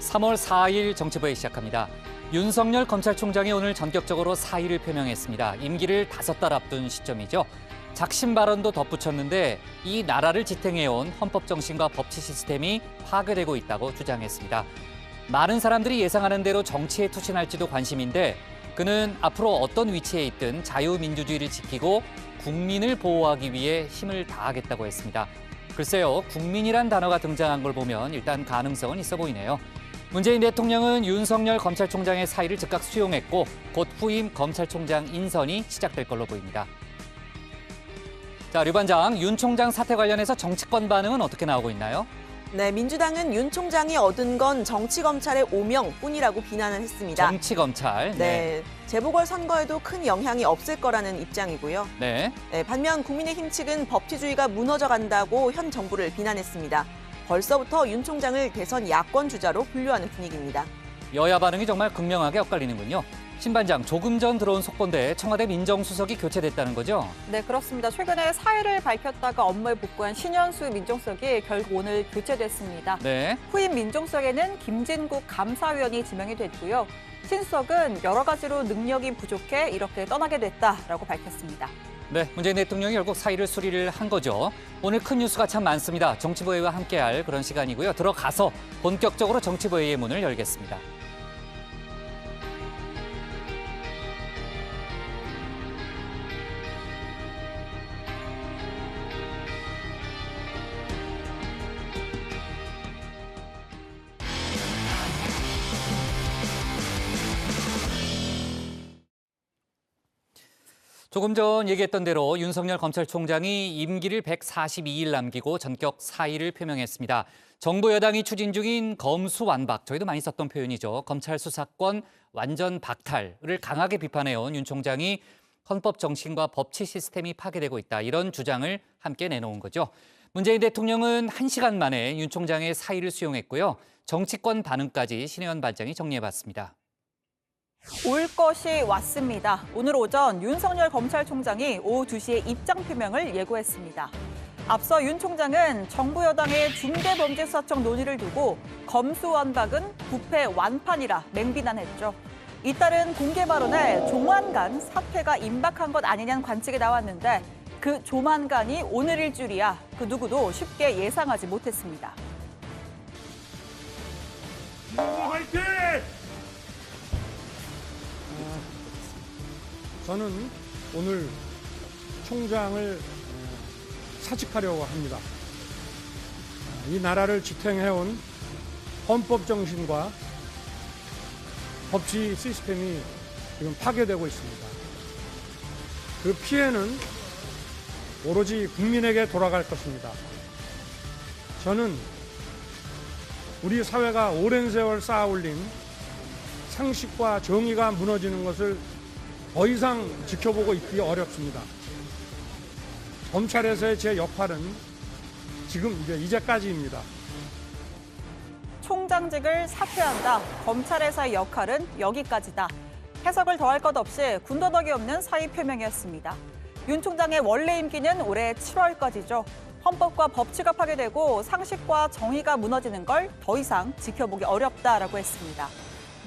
3월 4일 정치부회 시작합니다. 윤석열 검찰총장이 오늘 전격적으로 사의를 표명했습니다. 임기를 5달 앞둔 시점이죠. 작심 발언도 덧붙였는데 이 나라를 지탱해온 헌법 정신과 법치 시스템이 파괴되고 있다고 주장했습니다. 많은 사람들이 예상하는 대로 정치에 투신할지도 관심인데 그는 앞으로 어떤 위치에 있든 자유민주주의를 지키고 국민을 보호하기 위해 힘을 다하겠다고 했습니다. 글쎄요, 국민이란 단어가 등장한 걸 보면 일단 가능성은 있어 보이네요. 문재인 대통령은 윤석열 검찰총장의 사의를 즉각 수용했고 곧 후임 검찰총장 인선이 시작될 걸로 보입니다. 자, 류 반장, 윤 총장 사태 관련해서 정치권 반응은 어떻게 나오고 있나요? 네, 민주당은 윤 총장이 얻은 건 정치검찰의 오명뿐이라고 비난을 했습니다. 정치검찰. 네, 재보궐선거에도 큰 영향이 없을 거라는 입장이고요. 네. 반면 국민의힘 측은 법치주의가 무너져 간다고 현 정부를 비난했습니다. 벌써부터 윤 총장을 대선 야권 주자로 분류하는 분위기입니다. 여야 반응이 정말 극명하게 엇갈리는군요. 신 반장, 조금 전 들어온 속보인데 청와대 민정수석이 교체됐다는 거죠? 네, 그렇습니다. 최근에 사의를 밝혔다가 업무에 복구한 신현수 민정수석이 결국 오늘 교체됐습니다. 네. 후임 민정수석에는 김진국 감사위원이 지명이 됐고요. 신 수석은 여러 가지로 능력이 부족해 이렇게 떠나게 됐다라고 밝혔습니다. 네, 문재인 대통령이 결국 사의를 수리를 한 거죠. 오늘 큰 뉴스가 참 많습니다. 정치부회와 함께할 그런 시간이고요. 들어가서 본격적으로 정치부회의 문을 열겠습니다. 조금 전 얘기했던 대로 윤석열 검찰총장이 임기를 142일 남기고 전격 사의를 표명했습니다. 정부 여당이 추진 중인 검수완박, 저희도 많이 썼던 표현이죠. 검찰 수사권 완전 박탈을 강하게 비판해온 윤 총장이 헌법 정신과 법치 시스템이 파괴되고 있다. 이런 주장을 함께 내놓은 거죠. 문재인 대통령은 1시간 만에 윤 총장의 사의를 수용했고요. 정치권 반응까지 신혜원 반장이 정리해봤습니다. 올 것이 왔습니다. 오늘 오전 윤석열 검찰총장이 오후 2시에 입장 표명을 예고했습니다. 앞서 윤 총장은 정부 여당의 중대범죄수사청 논의를 두고 검수완박은 부패 완판이라 맹비난했죠. 이따른 공개 발언에 조만간 사태가 임박한 것 아니냐는 관측이 나왔는데 그 조만간이 오늘일 줄이야 그 누구도 쉽게 예상하지 못했습니다. 화이팅! 저는 오늘 총장을 사직하려고 합니다. 이 나라를 지탱해온 헌법 정신과 법치 시스템이 지금 파괴되고 있습니다. 그 피해는 오로지 국민에게 돌아갈 것입니다. 저는 우리 사회가 오랜 세월 쌓아올린 상식과 정의가 무너지는 것을 더 이상 지켜보고 있기 어렵습니다. 검찰에서의 제 역할은 지금 이제까지입니다. 총장직을 사퇴한다. 검찰에서의 역할은 여기까지다. 해석을 더할 것 없이 군더더기 없는 사의 표명이었습니다. 윤 총장의 원래 임기는 올해 7월까지죠. 헌법과 법치가 파괴되고 상식과 정의가 무너지는 걸 더 이상 지켜보기 어렵다라고 했습니다.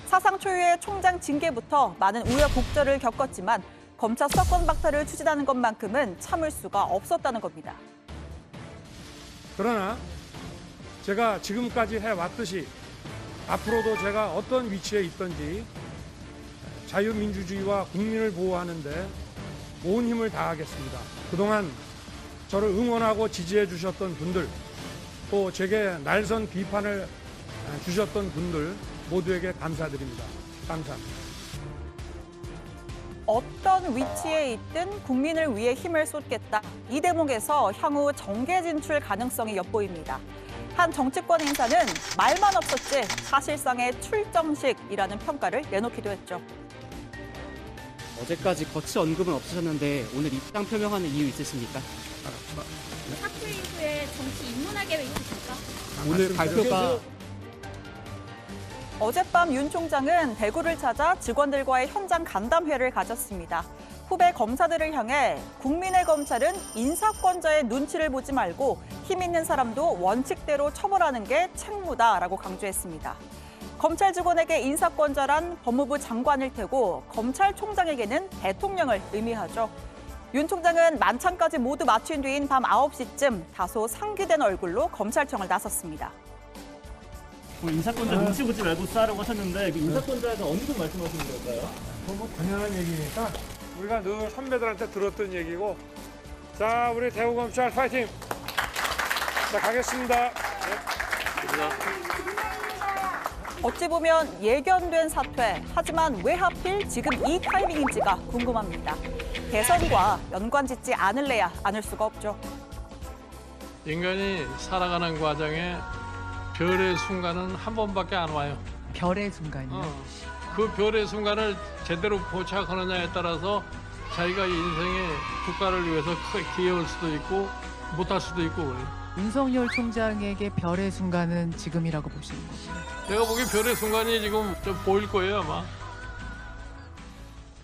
사상 초유의 총장 징계부터 많은 우여곡절을 겪었지만 검찰 수사권 박탈을 추진하는 것만큼은 참을 수가 없었다는 겁니다. 그러나 제가 지금까지 해왔듯이 앞으로도 제가 어떤 위치에 있든지 자유민주주의와 국민을 보호하는 데 온 힘을 다하겠습니다. 그동안 저를 응원하고 지지해 주셨던 분들, 또 제게 날선 비판을 주셨던 분들 모두에게 감사드립니다. 감사합니다. 어떤 위치에 있든 국민을 위해 힘을 쏟겠다. 이 대목에서 향후 정계 진출 가능성이 엿보입니다. 한 정치권 인사는 말만 없었지 사실상의 출정식이라는 평가를 내놓기도 했죠. 어제까지 거치 언급은 없으셨는데 오늘 입장 표명하는 이유 있으십니까? 사퇴 이후에 정치 입문할 계획 있으십니까? 오늘 발표가 어젯밤 윤 총장은 대구를 찾아 직원들과의 현장 간담회를 가졌습니다. 후배 검사들을 향해 국민의 검찰은 인사권자의 눈치를 보지 말고 힘 있는 사람도 원칙대로 처벌하는 게 책무다라고 강조했습니다. 검찰 직원에게 인사권자란 법무부 장관일 테고 검찰총장에게는 대통령을 의미하죠. 윤 총장은 만찬까지 모두 마친 뒤인 밤 9시쯤 다소 상기된 얼굴로 검찰청을 나섰습니다. 인사권자 눈치 보지 말고 싸라고 하셨는데 그 인사권자가 어느 분 말씀하시는 걸까요? 뭐 당연한 얘기니까 우리가 늘 선배들한테 들었던 얘기고. 자, 우리 대구검찰 파이팅. 자, 가겠습니다. 어찌 보면 예견된 사퇴, 하지만 왜 하필 지금 이 타이밍인지가 궁금합니다. 대선과 연관짓지 않을래야 않을 수가 없죠. 인간이 살아가는 과정에 별의 순간은 한 번밖에 안 와요. 별의 순간이요? 그 별의 순간을 제대로 포착하느냐에 따라서 자기가 인생에 국가를 위해서 크게 기여할 수도 있고 못할 수도 있고 그래요. 윤석열 총장에게 별의 순간은 지금이라고 보시는 거죠? 내가 보기엔 별의 순간이 지금 좀 보일 거예요 아마.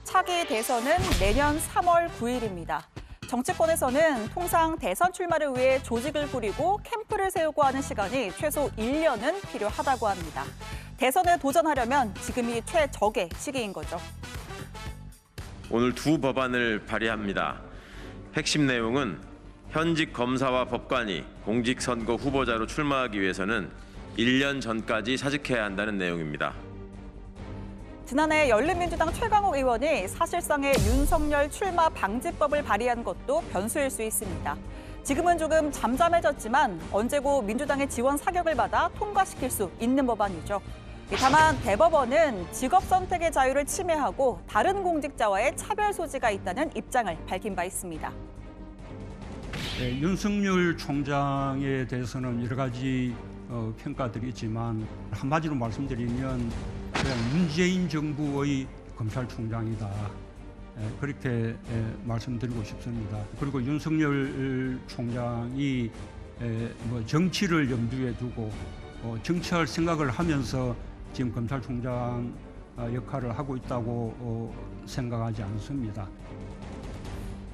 차기 대선은 내년 3월 9일입니다. 정치권에서는 통상 대선 출마를 위해 조직을 꾸리고 캠프를 세우고 하는 시간이 최소 1년은 필요하다고 합니다. 대선에 도전하려면 지금이 최적의 시기인 거죠. 오늘 두 법안을 발의합니다. 핵심 내용은 현직 검사와 법관이 공직선거 후보자로 출마하기 위해서는 1년 전까지 사직해야 한다는 내용입니다. 지난해 열린민주당 최강욱 의원이 사실상의 윤석열 출마 방지법을 발의한 것도 변수일 수 있습니다. 지금은 조금 잠잠해졌지만 언제고 민주당의 지원 사격을 받아 통과시킬 수 있는 법안이죠. 다만 대법원은 직업 선택의 자유를 침해하고 다른 공직자와의 차별 소지가 있다는 입장을 밝힌 바 있습니다. 네, 윤석열 총장에 대해서는 여러 가지 평가들이 있지만 한마디로 말씀드리면 그냥 문재인 정부의 검찰총장이다. 그렇게 말씀드리고 싶습니다. 그리고 윤석열 총장이 뭐 정치를 염두에 두고 정치할 생각을 하면서 지금 검찰총장 역할을 하고 있다고 생각하지 않습니다.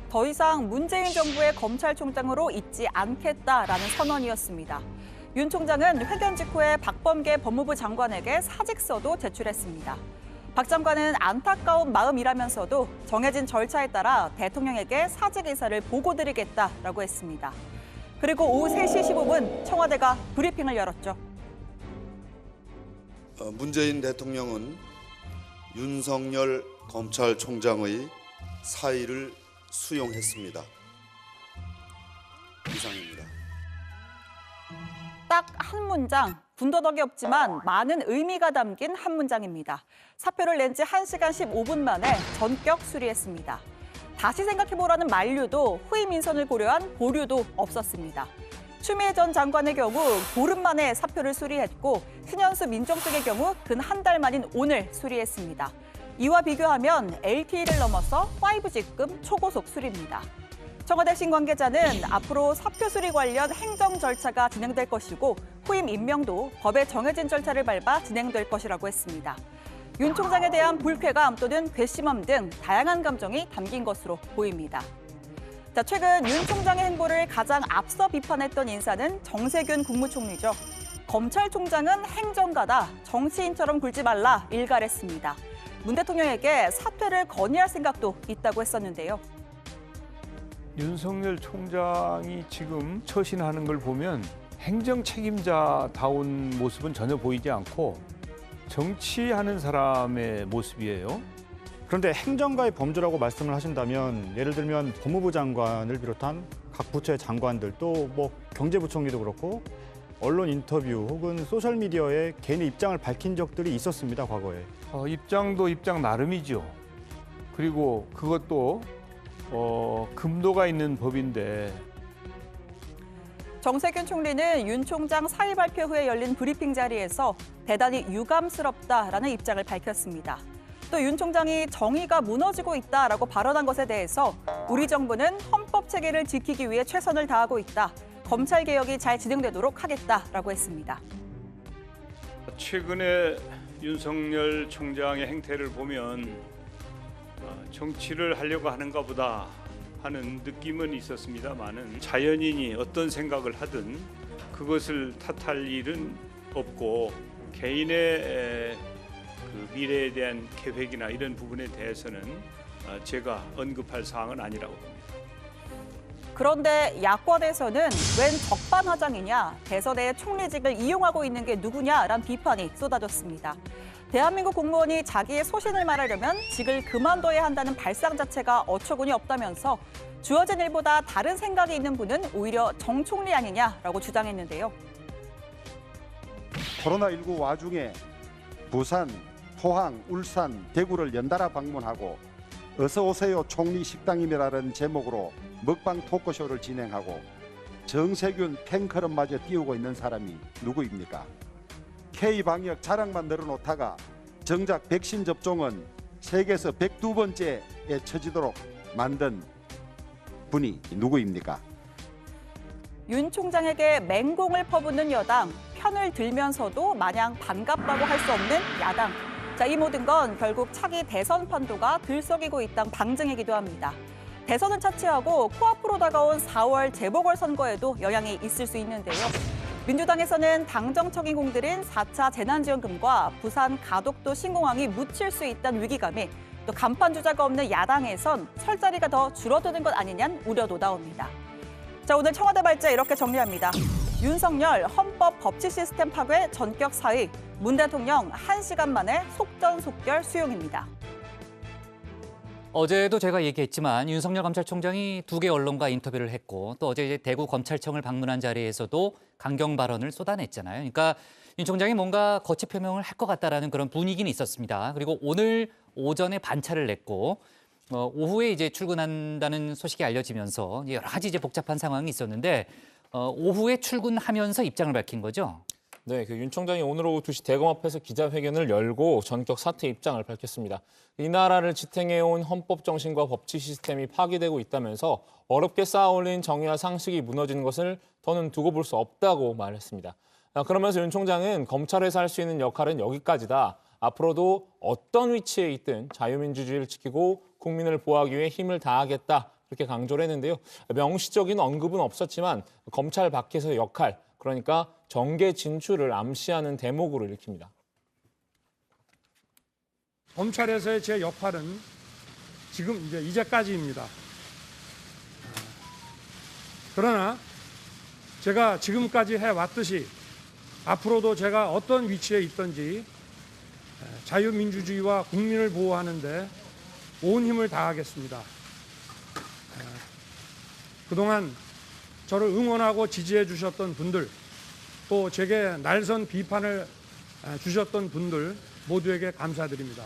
더 이상 문재인 정부의 검찰총장으로 있지 않겠다라는 선언이었습니다. 윤 총장은 회견 직후에 박범계 법무부 장관에게 사직서도 제출했습니다. 박 장관은 안타까운 마음이라면서도 정해진 절차에 따라 대통령에게 사직 의사를 보고드리겠다라고 했습니다. 그리고 오후 3시 15분 청와대가 브리핑을 열었죠. 문재인 대통령은 윤석열 검찰총장의 사의를 수용했습니다. 이상입니다. 딱 한 문장, 군더더기 없지만 많은 의미가 담긴 한 문장입니다. 사표를 낸 지 1시간 15분 만에 전격 수리했습니다. 다시 생각해보라는 만류도 후임 인선을 고려한 보류도 없었습니다. 추미애 전 장관의 경우 보름 만에 사표를 수리했고 신현수 민정수석의 경우 근 한 달 만인 오늘 수리했습니다. 이와 비교하면 LTE를 넘어서 5G급 초고속 수리입니다. 청와대 신관계자는 앞으로 사표 수리 관련 행정 절차가 진행될 것이고 후임 임명도 법에 정해진 절차를 밟아 진행될 것이라고 했습니다. 윤 총장에 대한 불쾌감 또는 괘씸함 등 다양한 감정이 담긴 것으로 보입니다. 자, 최근 윤 총장의 행보를 가장 앞서 비판했던 인사는 정세균 국무총리죠. 검찰총장은 행정가다, 정치인처럼 굴지 말라 일갈했습니다. 문 대통령에게 사퇴를 건의할 생각도 있다고 했었는데요. 윤석열 총장이 지금 처신하는 걸 보면 행정 책임자다운 모습은 전혀 보이지 않고 정치하는 사람의 모습이에요. 그런데 행정가의 범주라고 말씀을 하신다면 예를 들면 법무부 장관을 비롯한 각 부처의 장관들 또 뭐 경제부총리도 그렇고 언론 인터뷰 혹은 소셜미디어에 개인의 입장을 밝힌 적들이 있었습니다, 과거에. 입장도 입장 나름이죠. 그리고 그것도 금도가 있는 법인데. 정세균 총리는 윤 총장 사의 발표 후에 열린 브리핑 자리에서 대단히 유감스럽다라는 입장을 밝혔습니다. 또 윤 총장이 정의가 무너지고 있다라고 발언한 것에 대해서 우리 정부는 헌법 체계를 지키기 위해 최선을 다하고 있다. 검찰 개혁이 잘 진행되도록 하겠다라고 했습니다. 최근에 윤석열 총장의 행태를 보면 정치를 하려고 하는가 보다 하는 느낌은 있었습니다만은 자연인이 어떤 생각을 하든 그것을 탓할 일은 없고 개인의 그 미래에 대한 계획이나 이런 부분에 대해서는 제가 언급할 사항은 아니라고 봅니다. 그런데 야권에서는 웬 적반하장이냐, 대선에 총리직을 이용하고 있는 게 누구냐라는 비판이 쏟아졌습니다. 대한민국 공무원이 자기의 소신을 말하려면 직을 그만둬야 한다는 발상 자체가 어처구니 없다면서 주어진 일보다 다른 생각이 있는 분은 오히려 정총리 아니냐라고 주장했는데요. 코로나19 와중에 부산, 포항, 울산, 대구를 연달아 방문하고 어서 오세요 총리 식당임이라는 제목으로 먹방 토크쇼를 진행하고 정세균 팬클럽마저 띄우고 있는 사람이 누구입니까? K방역 자랑만 늘어놓다가 정작 백신 접종은 세계에서 102번째에 처지도록 만든 분이 누구입니까? 윤 총장에게 맹공을 퍼붓는 여당, 편을 들면서도 마냥 반갑다고 할 수 없는 야당. 자, 이 모든 건 결국 차기 대선 판도가 들썩이고 있다는 방증이기도 합니다. 대선은 차치하고 코앞으로 다가온 4월 재보궐선거에도 영향이 있을 수 있는데요. 민주당에서는 당정청이 공들인 4차 재난지원금과 부산 가덕도 신공항이 묻힐 수 있다는 위기감에 또 간판 주자가 없는 야당에선 설 자리가 더 줄어드는 것 아니냐는 우려도 나옵니다. 자, 오늘 청와대 발제 이렇게 정리합니다. 윤석열 헌법 법치 시스템 파괴 전격 사의, 문 대통령 1시간 만에 속전속결 수용입니다. 어제도 제가 얘기했지만 윤석열 검찰총장이 2개 언론과 인터뷰를 했고 또 어제 이제 대구 검찰청을 방문한 자리에서도 강경 발언을 쏟아냈잖아요. 그러니까 윤 총장이 뭔가 거취 표명을 할 것 같다라는 그런 분위기는 있었습니다. 그리고 오늘 오전에 반차를 냈고 오후에 이제 출근한다는 소식이 알려지면서 여러 가지 이제 복잡한 상황이 있었는데 오후에 출근하면서 입장을 밝힌 거죠. 네, 윤 총장이 오늘 오후 2시 대검 앞에서 기자회견을 열고 전격 사퇴 입장을 밝혔습니다. 이 나라를 지탱해온 헌법 정신과 법치 시스템이 파괴되고 있다면서 어렵게 쌓아올린 정의와 상식이 무너지는 것을 더는 두고 볼 수 없다고 말했습니다. 그러면서 윤 총장은 검찰에서 할 수 있는 역할은 여기까지다. 앞으로도 어떤 위치에 있든 자유민주주의를 지키고 국민을 보호하기 위해 힘을 다하겠다. 이렇게 강조를 했는데요. 명시적인 언급은 없었지만 검찰 밖에서의 역할, 그러니까 정계 진출을 암시하는 대목으로 읽힙니다. 검찰에서의 제 역할은 지금 이제까지입니다. 그러나 제가 지금까지 해왔듯이 앞으로도 제가 어떤 위치에 있든지 자유민주주의와 국민을 보호하는 데 온 힘을 다하겠습니다. 그동안 저를 응원하고 지지해 주셨던 분들, 또 제게 날선 비판을 주셨던 분들 모두에게 감사드립니다.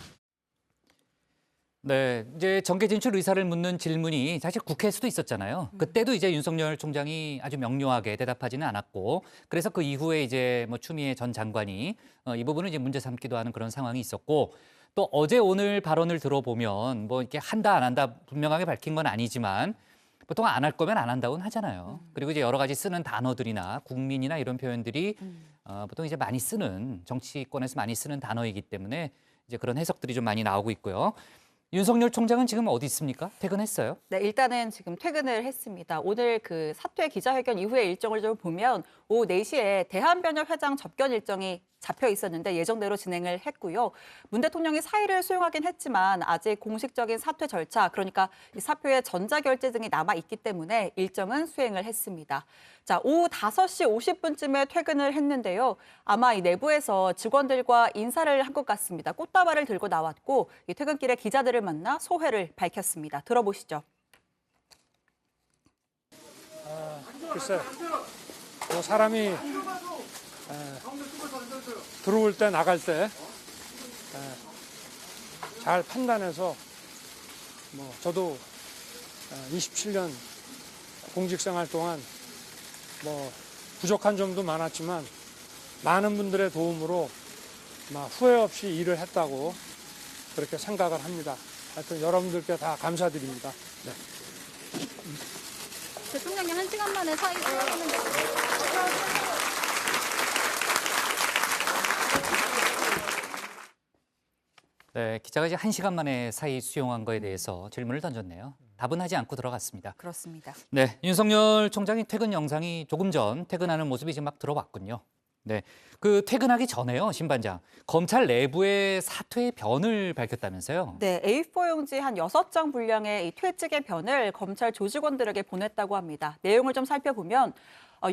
네, 이제 정계 진출 의사를 묻는 질문이 사실 국회에서도 있었잖아요. 그때도 이제 윤석열 총장이 아주 명료하게 대답하지는 않았고, 그래서 그 이후에 이제 추미애 전 장관이 이 부분을 이제 문제 삼기도 하는 그런 상황이 있었고, 또 어제 오늘 발언을 들어보면 이렇게 한다 안 한다 분명하게 밝힌 건 아니지만 보통 안 할 거면 안 한다고는 하잖아요. 그리고 이제 여러 가지 쓰는 단어들이나 국민이나 이런 표현들이 보통 이제 많이 쓰는 정치권에서 많이 쓰는 단어이기 때문에 이제 그런 해석들이 좀 많이 나오고 있고요. 윤석열 총장은 지금 어디 있습니까? 퇴근했어요? 네, 일단은 지금 퇴근을 했습니다. 오늘 그 사퇴 기자회견 이후의 일정을 좀 보면 오후 4시에 대한변협회장 접견 일정이 잡혀 있었는데 예정대로 진행을 했고요. 문 대통령이 사의를 수용하긴 했지만 아직 공식적인 사퇴 절차, 그러니까 이 사표의 전자결제 등이 남아있기 때문에 일정은 수행을 했습니다. 자, 오후 5시 50분쯤에 퇴근을 했는데요. 아마 이 내부에서 직원들과 인사를 한 것 같습니다. 꽃다발을 들고 나왔고 이 퇴근길에 기자들을 만나 소회를 밝혔습니다. 들어보시죠. 글쎄, 사람이 들어올 때 나갈 때 잘 판단해서 저도 27년 공직생활 동안 부족한 점도 많았지만 많은 분들의 도움으로 후회 없이 일을 했다고 그렇게 생각을 합니다. 하여튼 여러분들께 다 감사드립니다. 네. 대통령이 1시간 만에 사의 수용했는데 네, 기자가 이제 1시간 만에 사의 수용한 거에 대해서 질문을 던졌네요. 답은 하지 않고 들어갔습니다. 그렇습니다. 네, 윤석열 총장이 퇴근 영상이 조금 전 퇴근하는 모습이 지금 막 들어왔군요. 네, 그 퇴근하기 전에요, 신반장. 검찰 내부의 사퇴의 변을 밝혔다면서요? 네, A4 용지 한 6장 분량의 이 퇴직의 변을 검찰 조직원들에게 보냈다고 합니다. 내용을 좀 살펴보면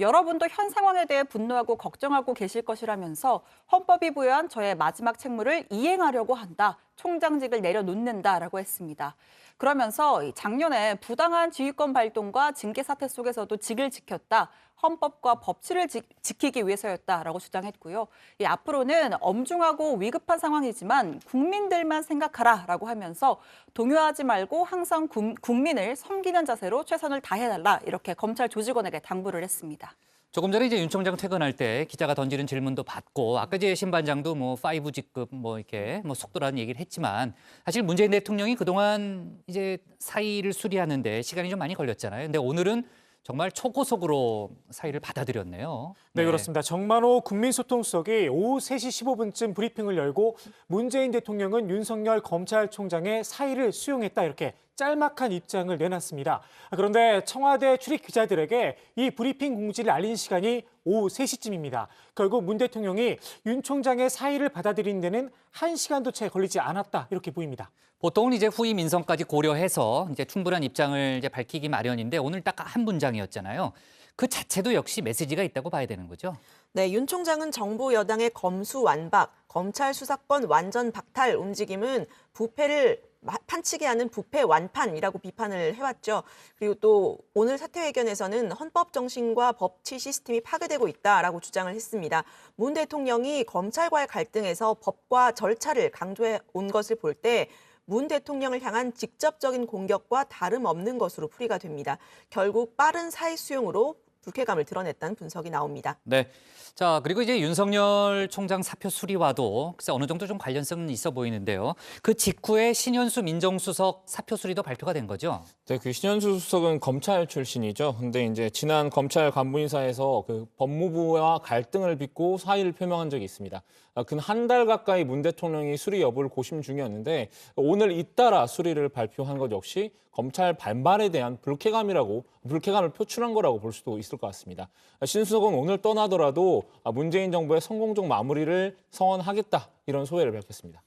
여러분도 현 상황에 대해 분노하고 걱정하고 계실 것이라면서 헌법이 부여한 저의 마지막 책무를 이행하려고 한다. 총장직을 내려놓는다라고 했습니다. 그러면서 작년에 부당한 지휘권 발동과 징계 사태 속에서도 직을 지켰다. 헌법과 법치를 지키기 위해서였다라고 주장했고요. 앞으로는 엄중하고 위급한 상황이지만 국민들만 생각하라라고 하면서 동요하지 말고 항상 국민을 섬기는 자세로 최선을 다해달라 이렇게 검찰 조직원에게 당부를 했습니다. 조금 전에 이제 윤 총장 퇴근할 때 기자가 던지는 질문도 받고 아까 이제 신반장도 뭐 5G급 뭐 이렇게 뭐 속도라는 얘기를 했지만 사실 문재인 대통령이 그동안 이제 사의를 수리하는데 시간이 좀 많이 걸렸잖아요. 근데 오늘은 정말 초고속으로 사의를 받아들였네요. 네, 그렇습니다. 정만호 국민소통수석이 오후 3시 15분쯤 브리핑을 열고 문재인 대통령은 윤석열 검찰총장의 사의를 수용했다 이렇게 짤막한 입장을 내놨습니다. 그런데 청와대 출입 기자들에게 이 브리핑 공지를 알린 시간이 오후 3시쯤입니다. 결국 문 대통령이 윤 총장의 사의를 받아들이는 데는 1시간도 채 걸리지 않았다 이렇게 보입니다. 보통은 이제 후임 인선까지 고려해서 이제 충분한 입장을 이제 밝히기 마련인데 오늘 딱 한 문장이었잖아요. 그 자체도 역시 메시지가 있다고 봐야 되는 거죠. 네, 윤 총장은 정부 여당의 검수완박, 검찰 수사권 완전 박탈 움직임은 부패를 판치게 하는 부패 완판이라고 비판을 해왔죠. 그리고 또 오늘 사퇴회견에서는 헌법 정신과 법치 시스템이 파괴되고 있다라고 주장을 했습니다. 문 대통령이 검찰과의 갈등에서 법과 절차를 강조해 온 것을 볼 때 문 대통령을 향한 직접적인 공격과 다름없는 것으로 풀이가 됩니다. 결국 빠른 사의 수용으로 불쾌감을 드러냈다는 분석이 나옵니다. 네. 자, 그리고 이제 윤석열 총장 사표 수리와도 글쎄 어느 정도 좀 관련성은 있어 보이는데요. 그 직후에 신현수 민정수석 사표 수리도 발표가 된 거죠? 네, 그 신현수 수석은 검찰 출신이죠. 근데 이제 지난 검찰 간부 인사에서 그 법무부와 갈등을 빚고 사의를 표명한 적이 있습니다. 근 한 달 가까이 문 대통령이 수리 여부를 고심 중이었는데 오늘 잇따라 수리를 발표한 것 역시 검찰 반발에 대한 불쾌감을 표출한 거라고 볼 수도 있을 것 같습니다. 신 수석은 오늘 떠나더라도 문재인 정부의 성공적 마무리를 성원하겠다 이런 소회를 밝혔습니다.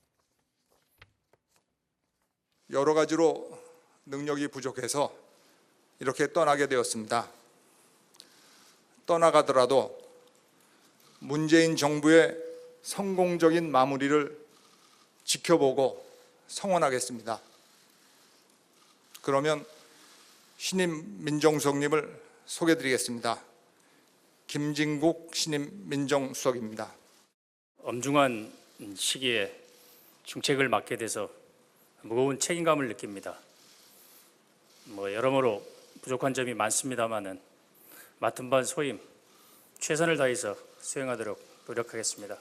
여러 가지로 능력이 부족해서 이렇게 떠나게 되었습니다. 떠나가더라도 문재인 정부의 성공적인 마무리를 지켜보고 성원하겠습니다. 그러면 신임 민정수석님을 소개드리겠습니다. 김진국 신임 민정수석입니다. 엄중한 시기에 중책을 맡게 돼서 무거운 책임감을 느낍니다. 여러모로 부족한 점이 많습니다만은 맡은 바 소임 최선을 다해서 수행하도록 노력하겠습니다.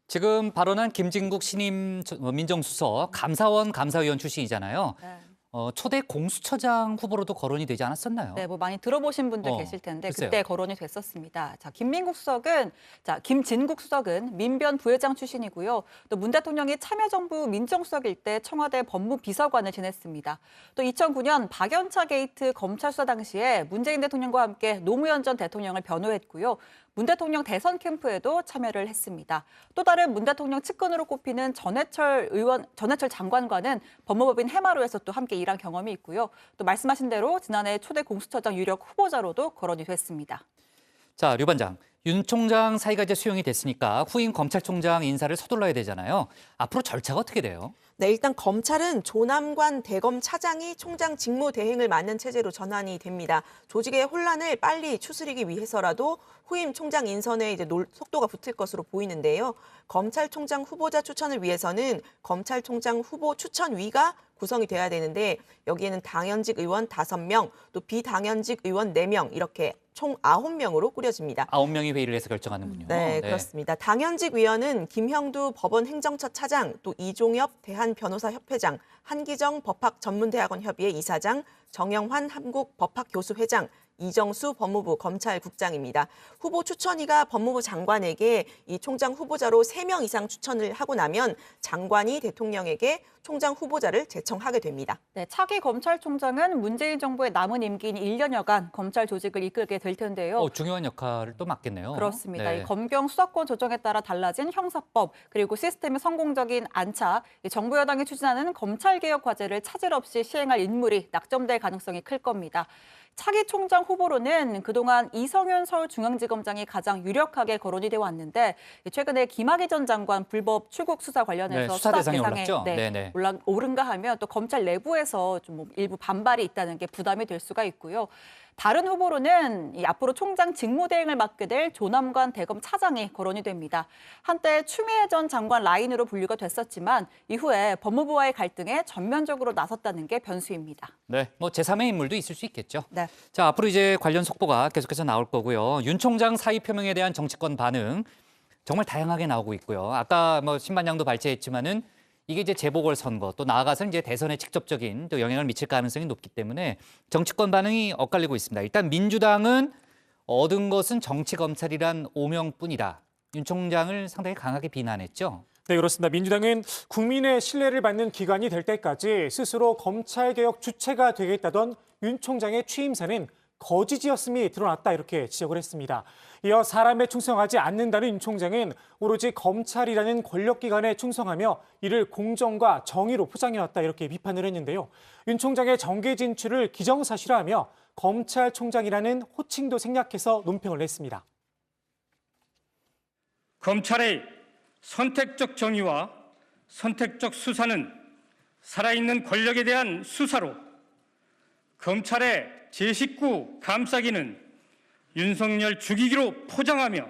지금 발언한 김진국 신임 민정수석 감사원 감사위원 출신이잖아요. 네. 초대 공수처장 후보로도 거론이 되지 않았었나요? 네, 많이 들어보신 분들 계실 텐데 글쎄요. 그때 거론이 됐었습니다. 김진국 수석은 민변 부회장 출신이고요. 또 문 대통령이 참여정부 민정수석일 때 청와대 법무비서관을 지냈습니다. 또 2009년 박연차 게이트 검찰 수사 당시에 문재인 대통령과 함께 노무현 전 대통령을 변호했고요. 문 대통령 대선 캠프에도 참여를 했습니다. 또 다른 문 대통령 측근으로 꼽히는 전해철 장관과는 법무법인 해마로에서 또 함께 일한 경험이 있고요. 또 말씀하신 대로 지난해 초대 공수처장 유력 후보자로도 거론이 됐습니다. 자, 류 반장. 윤 총장 사의가 이제 수용이 됐으니까 후임 검찰총장 인사를 서둘러야 되잖아요. 앞으로 절차가 어떻게 돼요? 네, 일단 검찰은 조남관 대검 차장이 총장 직무 대행을 맡는 체제로 전환이 됩니다. 조직의 혼란을 빨리 추스리기 위해서라도 후임 총장 인선에 이제 속도가 붙을 것으로 보이는데요. 검찰총장 후보자 추천을 위해서는 검찰총장 후보 추천위가 구성이 돼야 되는데 여기에는 당연직 의원 5명, 또 비당연직 의원 4명 이렇게 총 9명으로 꾸려집니다. 9명이 회의를 해서 결정하는군요. 네, 그렇습니다. 당연직 위원은 김형두 법원 행정처 차장, 또 이종엽 대한변호사협회장, 한기정 법학전문대학원 협의회 이사장, 정영환 한국법학교수회장, 이정수 법무부 검찰국장입니다. 후보 추천위가 법무부 장관에게 이 총장 후보자로 3명 이상 추천을 하고 나면 장관이 대통령에게 총장 후보자를 제청하게 됩니다. 네, 차기 검찰총장은 문재인 정부의 남은 임기인 1년여간 검찰 조직을 이끌게 될 텐데요. 중요한 역할을 또 맡겠네요. 그렇습니다. 네. 이 검경 수사권 조정에 따라 달라진 형사법 그리고 시스템의 성공적인 안착, 정부 여당이 추진하는 검찰개혁 과제를 차질 없이 시행할 인물이 낙점될 가능성이 클 겁니다. 차기 총장 후보로는 그동안 이성윤 서울중앙지검장이 가장 유력하게 거론이 되어 왔는데 최근에 김학의 전 장관 불법 출국 수사 관련해서 수사 대상에 올랐죠? 네네. 오른가 하면 또 검찰 내부에서 좀 일부 반발이 있다는 게 부담이 될 수가 있고요. 다른 후보로는 앞으로 총장 직무대행을 맡게 될 조남관 대검 차장이 거론이 됩니다. 한때 추미애 전 장관 라인으로 분류가 됐었지만 이후에 법무부와의 갈등에 전면적으로 나섰다는 게 변수입니다. 네, 뭐 제3의 인물도 있을 수 있겠죠. 네. 자, 앞으로 이제 관련 속보가 계속해서 나올 거고요. 윤 총장 사의 표명에 대한 정치권 반응 정말 다양하게 나오고 있고요. 아까 뭐 신반장도 발제했지만은 이게 이제 재보궐선거 또 나아가서 이제 대선에 직접적인 또 영향을 미칠 가능성이 높기 때문에 정치권 반응이 엇갈리고 있습니다. 일단 민주당은 얻은 것은 정치검찰이란 오명뿐이다. 윤 총장을 상당히 강하게 비난했죠. 네, 그렇습니다. 민주당은 국민의 신뢰를 받는 기관이 될 때까지 스스로 검찰개혁 주체가 되겠다던 윤 총장의 취임사는 거짓이었음이 드러났다 이렇게 지적을 했습니다. 이어 사람에 충성하지 않는다는 윤 총장은 오로지 검찰이라는 권력기관에 충성하며 이를 공정과 정의로 포장해왔다 이렇게 비판을 했는데요. 윤 총장의 정계 진출을 기정사실화하며 검찰총장이라는 호칭도 생략해서 논평을 냈습니다. 검찰의 선택적 정의와 선택적 수사는 살아있는 권력에 대한 수사로 검찰의 제 식구 감싸기는 윤석열 죽이기로 포장하며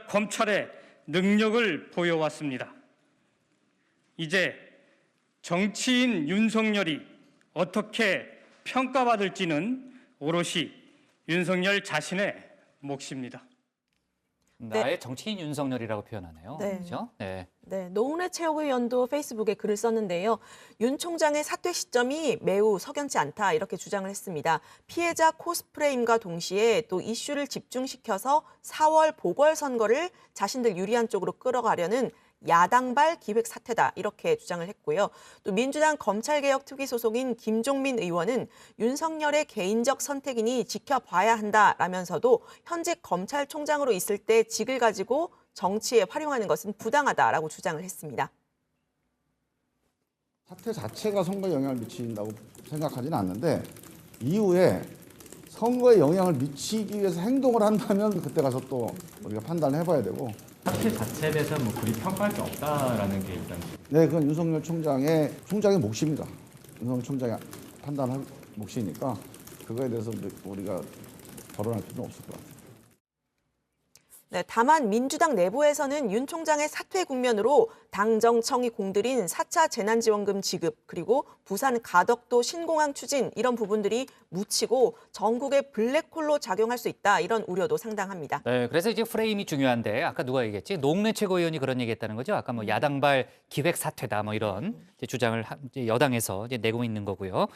검찰의 능력을 보여왔습니다. 이제 정치인 윤석열이 어떻게 평가받을지는 오롯이 윤석열 자신의 몫입니다. 나의 정치인 윤석열이라고 표현하네요. 네. 그렇죠? 네. 네, 노웅래 최고위원도 페이스북에 글을 썼는데요. 윤 총장의 사퇴 시점이 매우 석연치 않다 이렇게 주장을 했습니다. 피해자 코스프레임과 동시에 또 이슈를 집중시켜서 4월 보궐선거를 자신들 유리한 쪽으로 끌어가려는 야당발 기획 사태다 이렇게 주장을 했고요. 또 민주당 검찰개혁 특위 소속인 김종민 의원은 윤석열의 개인적 선택이니 지켜봐야 한다라면서도 현직 검찰총장으로 있을 때 직을 가지고 정치에 활용하는 것은 부당하다라고 주장을 했습니다. 사태 자체가 선거에 영향을 미친다고 생각하지는 않는데 이후에 선거에 영향을 미치기 위해서 행동을 한다면 그때 가서 또 우리가 판단을 해봐야 되고 사태 자체에 대해서는 뭐 그리 평가할 게 없다라는 게 일단. 네, 그건 윤석열 총장의 몫입니다. 윤석열 총장이 판단할 몫이니까 그거에 대해서 우리가 거론할 필요는 없을 것 같아요. 네, 다만 민주당 내부에서는 윤 총장의 사퇴 국면으로 당정청이 공들인 4차 재난지원금 지급 그리고 부산 가덕도 신공항 추진 이런 부분들이 묻히고 전국의 블랙홀로 작용할 수 있다 이런 우려도 상당합니다. 네, 그래서 이제 프레임이 중요한데 아까 누가 얘기했지? 노웅래 최고위원이 그런 얘기했다는 거죠. 아까 뭐 야당발 기획 사퇴다 뭐 이런 이제 주장을 이제 여당에서 이제 내고 있는 거고요.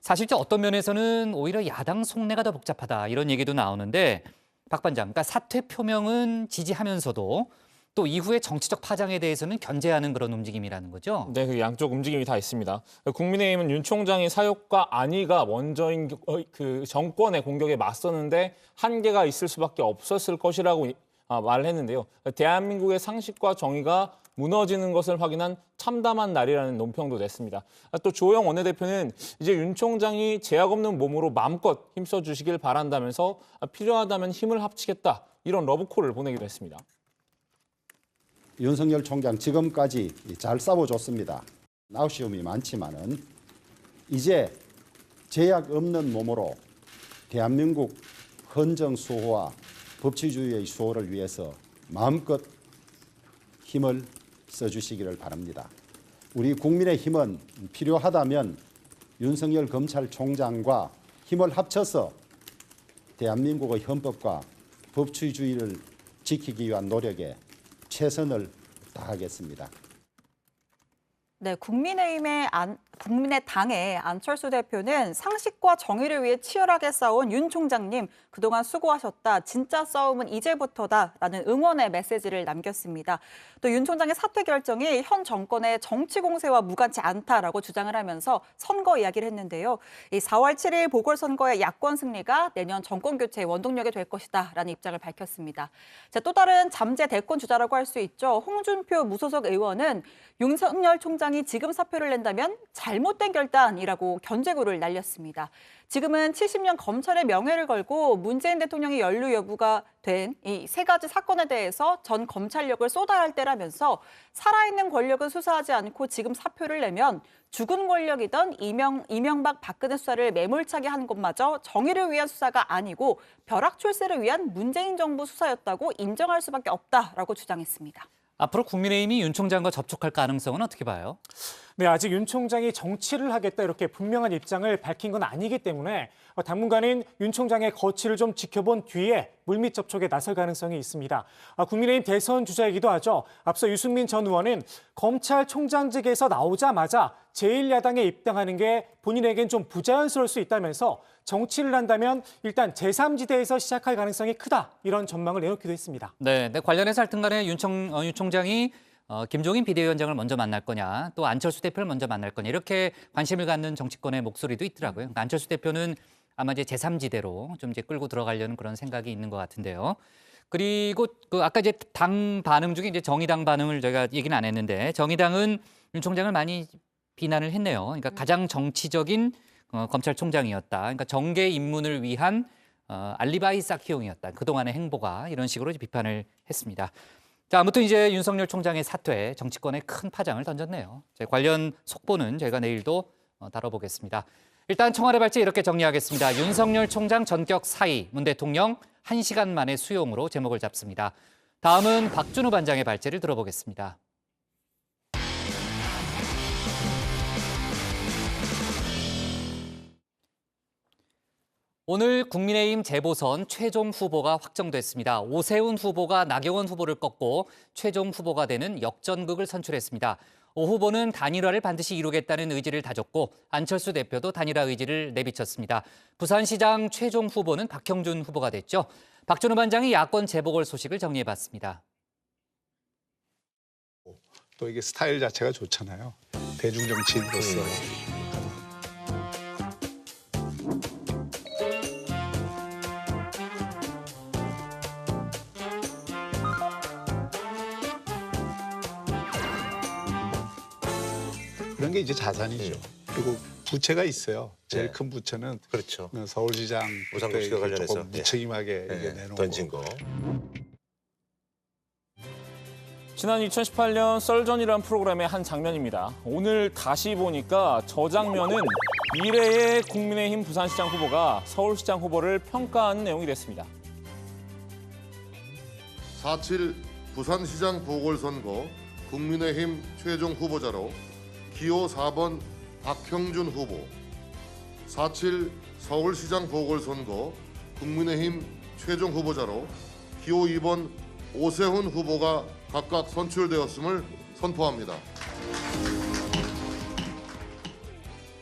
사실 어떤 면에서는 오히려 야당 속내가 더 복잡하다 이런 얘기도 나오는데. 박 반장, 그러니까 사퇴 표명은 지지하면서도 또 이후의 정치적 파장에 대해서는 견제하는 그런 움직임이라는 거죠. 네, 그 양쪽 움직임이 다 있습니다. 국민의힘은 윤 총장의 사욕과 안위가 먼저인 그 정권의 공격에 맞서는데 한계가 있을 수밖에 없었을 것이라고 말을 했는데요. 대한민국의 상식과 정의가 무너지는 것을 확인한 참담한 날이라는 논평도 냈습니다. 또 주호영 원내대표는 이제 윤 총장이 제약 없는 몸으로 마음껏 힘써 주시길 바란다면서 필요하다면 힘을 합치겠다 이런 러브콜을 보내기도 했습니다. 윤석열 총장 지금까지 잘 싸워줬습니다. 아쉬움이 많지만은 이제 제약 없는 몸으로 대한민국 헌정 수호와 법치주의의 수호를 위해서 마음껏 힘을 써주시기를 바랍니다. 우리 국민의힘은 필요하다면 윤석열 검찰총장과 힘을 합쳐서 대한민국의 헌법과 법치주의를 지키기 위한 노력에 최선을 다하겠습니다. 네, 국민의당의 안철수 대표는 상식과 정의를 위해 치열하게 싸운 윤 총장님, 그동안 수고하셨다. 진짜 싸움은 이제부터다라는 응원의 메시지를 남겼습니다. 또 윤 총장의 사퇴 결정이 현 정권의 정치 공세와 무관치 않다라고 주장을 하면서 선거 이야기를 했는데요. 이 4월 7일 보궐선거의 야권 승리가 내년 정권 교체의 원동력이 될 것이다라는 입장을 밝혔습니다. 자, 또 다른 잠재 대권 주자라고 할 수 있죠. 홍준표 무소속 의원은 윤석열 총장이 지금 사표를 낸다면 잘못된 결단이라고 견제구를 날렸습니다. 지금은 70년 검찰의 명예를 걸고 문재인 대통령의 연루 여부가 된 이 세 가지 사건에 대해서 전 검찰력을 쏟아야 할 때라면서 살아있는 권력은 수사하지 않고 지금 사표를 내면 죽은 권력이던 이명박 박근혜 수사를 매몰차게 하는 것마저 정의를 위한 수사가 아니고 벼락 출세를 위한 문재인 정부 수사였다고 인정할 수밖에 없다라고 주장했습니다. 앞으로 국민의힘이 윤 총장과 접촉할 가능성은 어떻게 봐요? 네, 아직 윤 총장이 정치를 하겠다 이렇게 분명한 입장을 밝힌 건 아니기 때문에 당분간은 윤 총장의 거취를 좀 지켜본 뒤에 물밑 접촉에 나설 가능성이 있습니다. 국민의힘 대선 주자이기도 하죠. 앞서 유승민 전 의원은 검찰총장직에서 나오자마자 제1야당에 입당하는 게 본인에겐 좀 부자연스러울 수 있다면서 정치를 한다면 일단 제3지대에서 시작할 가능성이 크다, 이런 전망을 내놓기도 했습니다. 네, 관련해서 하여튼간에 윤 총장이 김종인 비대위원장을 먼저 만날 거냐, 또 안철수 대표를 먼저 만날 거냐, 이렇게 관심을 갖는 정치권의 목소리도 있더라고요. 그러니까 안철수 대표는 아마 이제 제3지대로 좀 이제 끌고 들어가려는 그런 생각이 있는 것 같은데요. 그리고 아까 이제 당 반응 중에 이제 정의당 반응을 저희가 얘기는 안 했는데, 정의당은 윤 총장을 많이 비난을 했네요. 그러니까 가장 정치적인 검찰총장이었다. 그러니까 정계 입문을 위한 알리바이 쌓기용이었다. 그동안의 행보가, 이런 식으로 비판을 했습니다. 자, 아무튼 이제 윤석열 총장의 사퇴, 정치권에 큰 파장을 던졌네요. 관련 속보는 저희가 내일도 다뤄보겠습니다. 일단 청와대 발제 이렇게 정리하겠습니다. 윤석열 총장 전격 사의, 문 대통령 1시간 만에 수용으로 제목을 잡습니다. 다음은 박준우 반장의 발제를 들어보겠습니다. 오늘 국민의힘 재보선 최종 후보가 확정됐습니다. 오세훈 후보가 나경원 후보를 꺾고 최종 후보가 되는 역전극을 선출했습니다. 오 후보는 단일화를 반드시 이루겠다는 의지를 다졌고 안철수 대표도 단일화 의지를 내비쳤습니다. 부산시장 최종 후보는 박형준 후보가 됐죠. 박준우 반장이 야권 재보궐 소식을 정리해봤습니다. 또 이게 스타일 자체가 좋잖아요. 대중정치인으로서. 그런 게 이제 자산이죠. 그리고 부채가 있어요. 제일 큰 부채는 그렇죠. 서울시장 우상국시와 관련해서 조금 무책임하게 이게 내놓은 던진 거. 지난 2018년 썰전이라는 프로그램의 한 장면입니다. 오늘 다시 보니까 저 장면은 미래의 국민의힘 부산시장 후보가 서울시장 후보를 평가하는 내용이 됐습니다. 4.7 부산시장 보궐선거 국민의힘 최종 후보자로 기호 4번 박형준 후보, 4.7 서울시장 보궐선거 국민의힘 최종 후보자로 기호 2번 오세훈 후보가 각각 선출되었음을 선포합니다.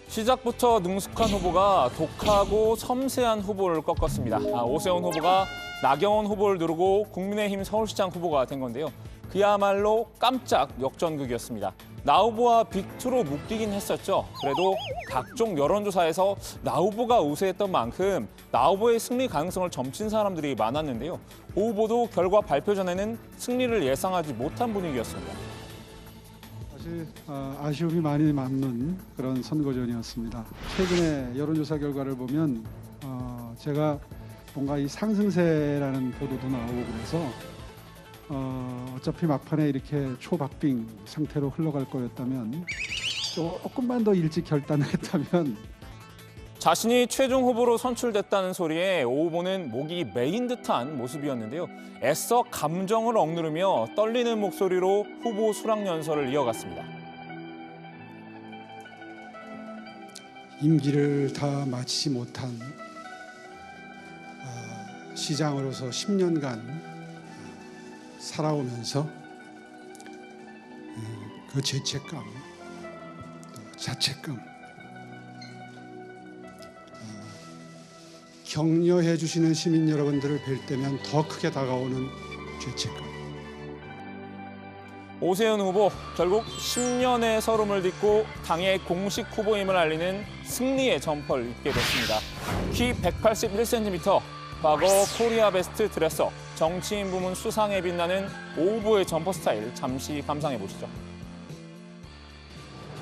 시작부터 능숙한 후보가 독하고 섬세한 후보를 꺾었습니다. 오세훈 후보가 나경원 후보를 누르고 국민의힘 서울시장 후보가 된 건데요. 그야말로 깜짝 역전극이었습니다. 나 후보와 빅투로 묶이긴 했었죠. 그래도 각종 여론조사에서 나 후보가 우세했던 만큼 나 후보의 승리 가능성을 점친 사람들이 많았는데요. 오 후보도 결과 발표 전에는 승리를 예상하지 못한 분위기였습니다. 사실 아쉬움이 많이 남는 그런 선거전이었습니다. 최근에 여론조사 결과를 보면 제가 뭔가 이 상승세라는 보도도 나오고 그래서 어차피 막판에 이렇게 초박빙 상태로 흘러갈 거였다면 조금만 더 일찍 결단을 했다면 자신이 최종 후보로 선출됐다는 소리에 오 후보는 목이 메인 듯한 모습이었는데요. 애써 감정을 억누르며 떨리는 목소리로 후보 수락 연설을 이어갔습니다. 임기를 다 마치지 못한 시장으로서 10년간 살아오면서 그 죄책감, 자책감, 격려해 주시는 시민 여러분들을 뵐 때면 더 크게 다가오는 죄책감. 오세훈 후보 결국 10년의 서름을 딛고 당의 공식 후보임을 알리는 승리의 점퍼를 입게 됐습니다. 키 181cm, 과거 코리아 베스트 드레서, 정치인 부문 수상에 빛나는 오 후보의 점퍼 스타일 잠시 감상해 보시죠.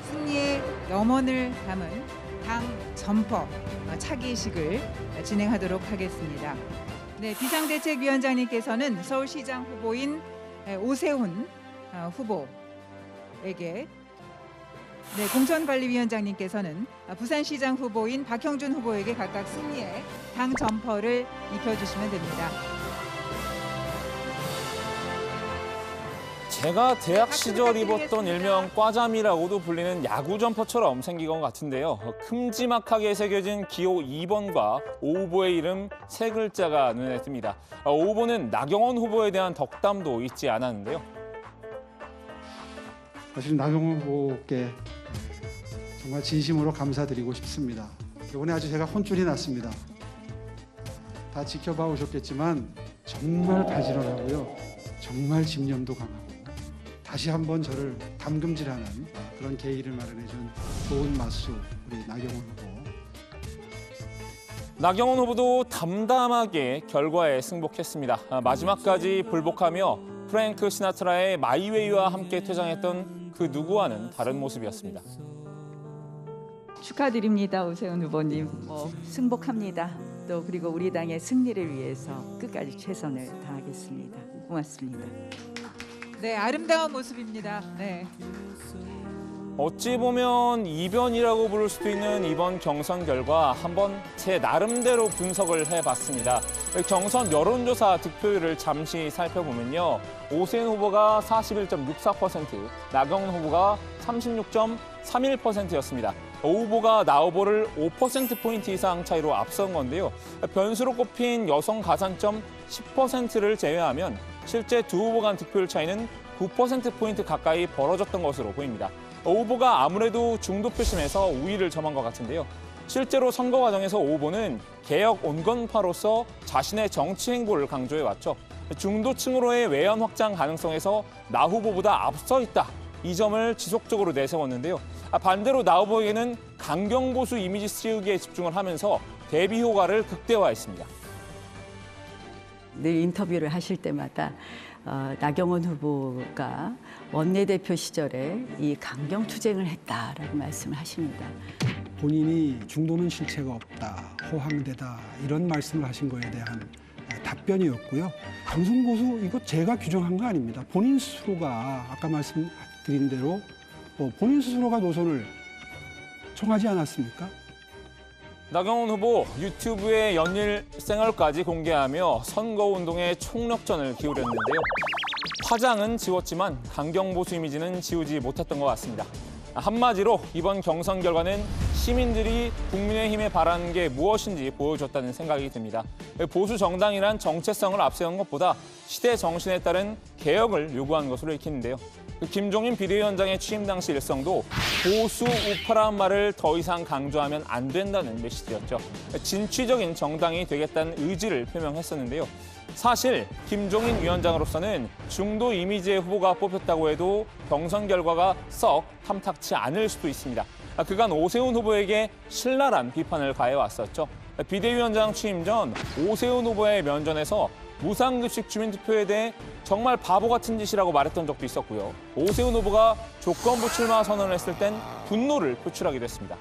승리의 염원을 담은 당 점퍼 차기식을 진행하도록 하겠습니다. 네, 비상대책위원장님께서는 서울시장 후보인 오세훈 후보에게, 네, 공천관리위원장님께서는 부산시장 후보인 박형준 후보에게 각각 승리의 당 점퍼를 입혀주시면 됩니다. 제가 대학 시절 입었던 일명 과잠이라고도 불리는 야구 점퍼처럼 생긴 것 같은데요. 큼지막하게 새겨진 기호 2번과 오 후보의 이름 세 글자가 눈에 띕니다. 오 후보는 나경원 후보에 대한 덕담도 잊지 않았는데요. 사실 나경원 후보께 정말 진심으로 감사드리고 싶습니다. 이번에 아주 제가 혼쭐이 났습니다. 다 지켜봐 오셨겠지만 정말 가지런하고요. 정말 집념도 강하고 다시 한번 저를 담금질하는 그런 계기를 마련해준 좋은 맞수 우리 나경원 후보. 나경원 후보도 담담하게 결과에 승복했습니다. 마지막까지 불복하며 프랭크 시나트라의 마이웨이와 함께 퇴장했던 그 누구와는 다른 모습이었습니다. 축하드립니다, 오세훈 후보님. 승복합니다. 또 그리고 우리 당의 승리를 위해서 끝까지 최선을 다하겠습니다. 고맙습니다. 네, 아름다운 모습입니다. 네. 어찌 보면 이변이라고 부를 수도 있는 이번 경선 결과 한번 제 나름대로 분석을 해봤습니다. 경선 여론조사 득표율을 잠시 살펴보면요. 오세훈 후보가 41.64%, 나경원 후보가 36.31%였습니다. 오 후보가 나 후보를 5%포인트 이상 차이로 앞선 건데요. 변수로 꼽힌 여성 가산점 10%를 제외하면 실제 두 후보 간 득표율 차이는 9%포인트 가까이 벌어졌던 것으로 보입니다. 오 후보가 아무래도 중도 표심에서 우위를 점한 것 같은데요. 실제로 선거 과정에서 오 후보는 개혁 온건파로서 자신의 정치 행보를 강조해왔죠. 중도층으로의 외연 확장 가능성에서 나 후보보다 앞서 있다. 이 점을 지속적으로 내세웠는데요. 반대로 나 후보에게는 강경보수 이미지 씌우기에 집중을 하면서 대비 효과를 극대화했습니다. 늘 인터뷰를 하실 때마다 나경원 후보가 원내대표 시절에 이 강경 투쟁을 했다라고 말씀을 하십니다. 본인이 중도는 실체가 없다, 호황되다 이런 말씀을 하신 거에 대한 답변이었고요. 강성보수 이거 제가 규정한 거 아닙니다. 본인 스스로가 아까 말씀드린 대로 본인 스스로가 노선을 정하지 않았습니까? 나경원 후보 유튜브에 연일 생얼까지 공개하며 선거운동에 총력전을 기울였는데요. 화장은 지웠지만 강경보수 이미지는 지우지 못했던 것 같습니다. 한마디로 이번 경선 결과는 시민들이 국민의힘에 바라는 게 무엇인지 보여줬다는 생각이 듭니다. 보수 정당이란 정체성을 앞세운 것보다 시대 정신에 따른 개혁을 요구한 것으로 읽히는데요. 김종인 비대위원장의 취임 당시 일성도 보수 우파라는 말을 더 이상 강조하면 안 된다는 메시지였죠. 진취적인 정당이 되겠다는 의지를 표명했었는데요. 사실 김종인 위원장으로서는 중도 이미지의 후보가 뽑혔다고 해도 경선 결과가 썩 탐탁치 않을 수도 있습니다. 그간 오세훈 후보에게 신랄한 비판을 가해왔었죠. 비대위원장 취임 전 오세훈 후보의 면전에서 무상급식 주민투표에 대해 정말 바보 같은 짓이라고 말했던 적도 있었고요. 오세훈 후보가 조건부 출마 선언을 했을 땐 분노를 표출하기도 했습니다.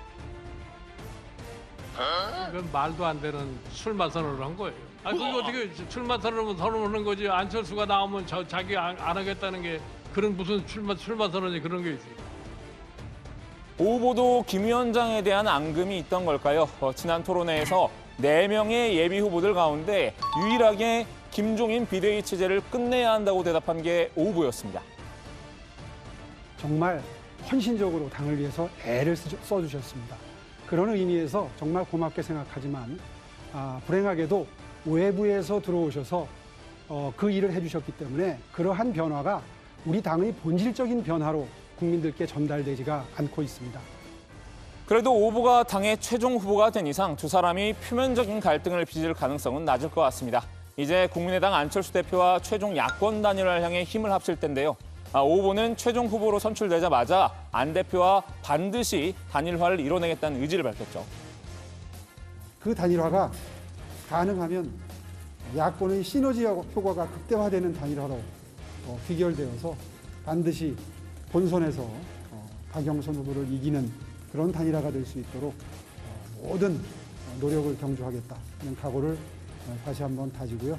이건 말도 안 되는 출마 선언을 한 거예요. 그게 어떻게 출마 선언하는 거지. 안철수가 나오면 자기 안 하겠다는 게 그런 무슨 출마 선언이 그런 게 있어요. 오 후보도 김 위원장에 대한 앙금이 있던 걸까요? 지난 토론회에서 4명의 예비 후보들 가운데 유일하게 김종인 비대위 체제를 끝내야 한다고 대답한 게 오 후보였습니다. 정말 헌신적으로 당을 위해서 애를 써주셨습니다. 그런 의미에서 정말 고맙게 생각하지만 불행하게도 외부에서 들어오셔서 그 일을 해주셨기 때문에 그러한 변화가 우리 당의 본질적인 변화로 국민들께 전달되지가 않고 있습니다. 그래도 오보가 당의 최종 후보가 된 이상 두 사람이 표면적인 갈등을 빚을 가능성은 낮을 것 같습니다. 이제 국민의당 안철수 대표와 최종 야권 단일화를 향해 힘을 합칠 텐데요. 오 후보는 최종 후보로 선출되자마자 안 대표와 반드시 단일화를 이뤄내겠다는 의지를 밝혔죠. 그 단일화가 가능하면 야권의 시너지 효과가 극대화되는 단일화로 귀결되어서 반드시 본선에서 박영선 후보를 이기는 그런 단일화가 될 수 있도록 모든 노력을 경주하겠다는 각오를 다시 한번 다지고요.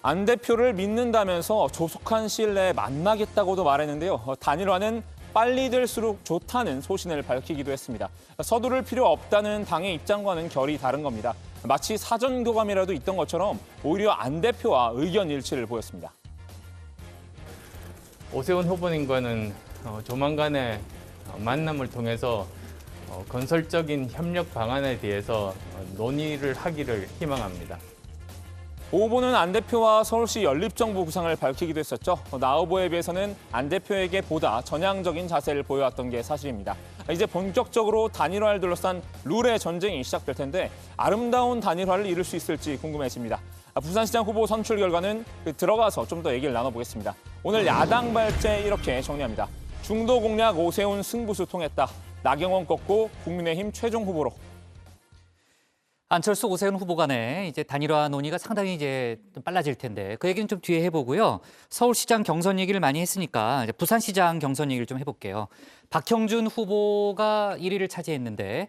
안 대표를 믿는다면서 조속한 시일 내에 만나겠다고도 말했는데요. 단일화는 빨리 될수록 좋다는 소신을 밝히기도 했습니다. 서두를 필요 없다는 당의 입장과는 결이 다른 겁니다. 마치 사전 교감이라도 있던 것처럼 오히려 안 대표와 의견 일치를 보였습니다. 오세훈 후보님과는 조만간에 만남을 통해서 건설적인 협력 방안에 대해서 논의를 하기를 희망합니다. 오 후보는 안 대표와 서울시 연립정부 구상을 밝히기도 했었죠. 나 후보에 비해서는 안 대표에게 보다 전향적인 자세를 보여왔던 게 사실입니다. 이제 본격적으로 단일화를 둘러싼 룰의 전쟁이 시작될 텐데 아름다운 단일화를 이룰 수 있을지 궁금해집니다. 부산시장 후보 선출 결과는 들어가서 좀 더 얘기를 나눠보겠습니다. 오늘 야당 발제 이렇게 정리합니다. 중도 공략 오세훈 승부수 통했다. 나경원 꺾고 국민의힘 최종 후보로. 안철수 오세훈 후보 간에 이제 단일화 논의가 상당히 이제 좀 빨라질 텐데 그 얘기는 좀 뒤에 해보고요. 서울시장 경선 얘기를 많이 했으니까 이제 부산시장 경선 얘기를 좀 해볼게요. 박형준 후보가 1위를 차지했는데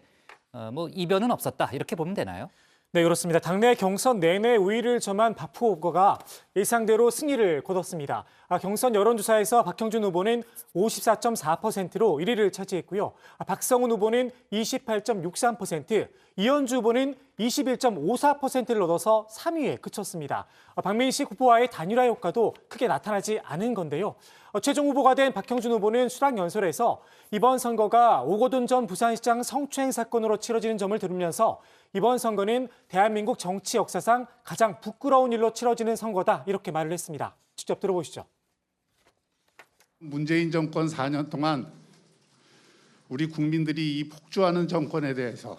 뭐 이변은 없었다 이렇게 보면 되나요? 네, 그렇습니다. 당내 경선 내내 우위를 점한 박 후보가 예상대로 승리를 거뒀습니다. 경선 여론조사에서 박형준 후보는 54.4%로 1위를 차지했고요. 박성훈 후보는 28.63%, 이현주 후보는 21.54%를 얻어서 3위에 그쳤습니다. 박민식 후보와의 단일화 효과도 크게 나타나지 않은 건데요. 최종 후보가 된 박형준 후보는 수락연설에서 이번 선거가 오거돈 전 부산시장 성추행 사건으로 치러지는 점을 들으면서 이번 선거는 대한민국 정치 역사상 가장 부끄러운 일로 치러지는 선거다 이렇게 말을 했습니다. 직접 들어보시죠. 문재인 정권 4년 동안 우리 국민들이 이 폭주하는 정권에 대해서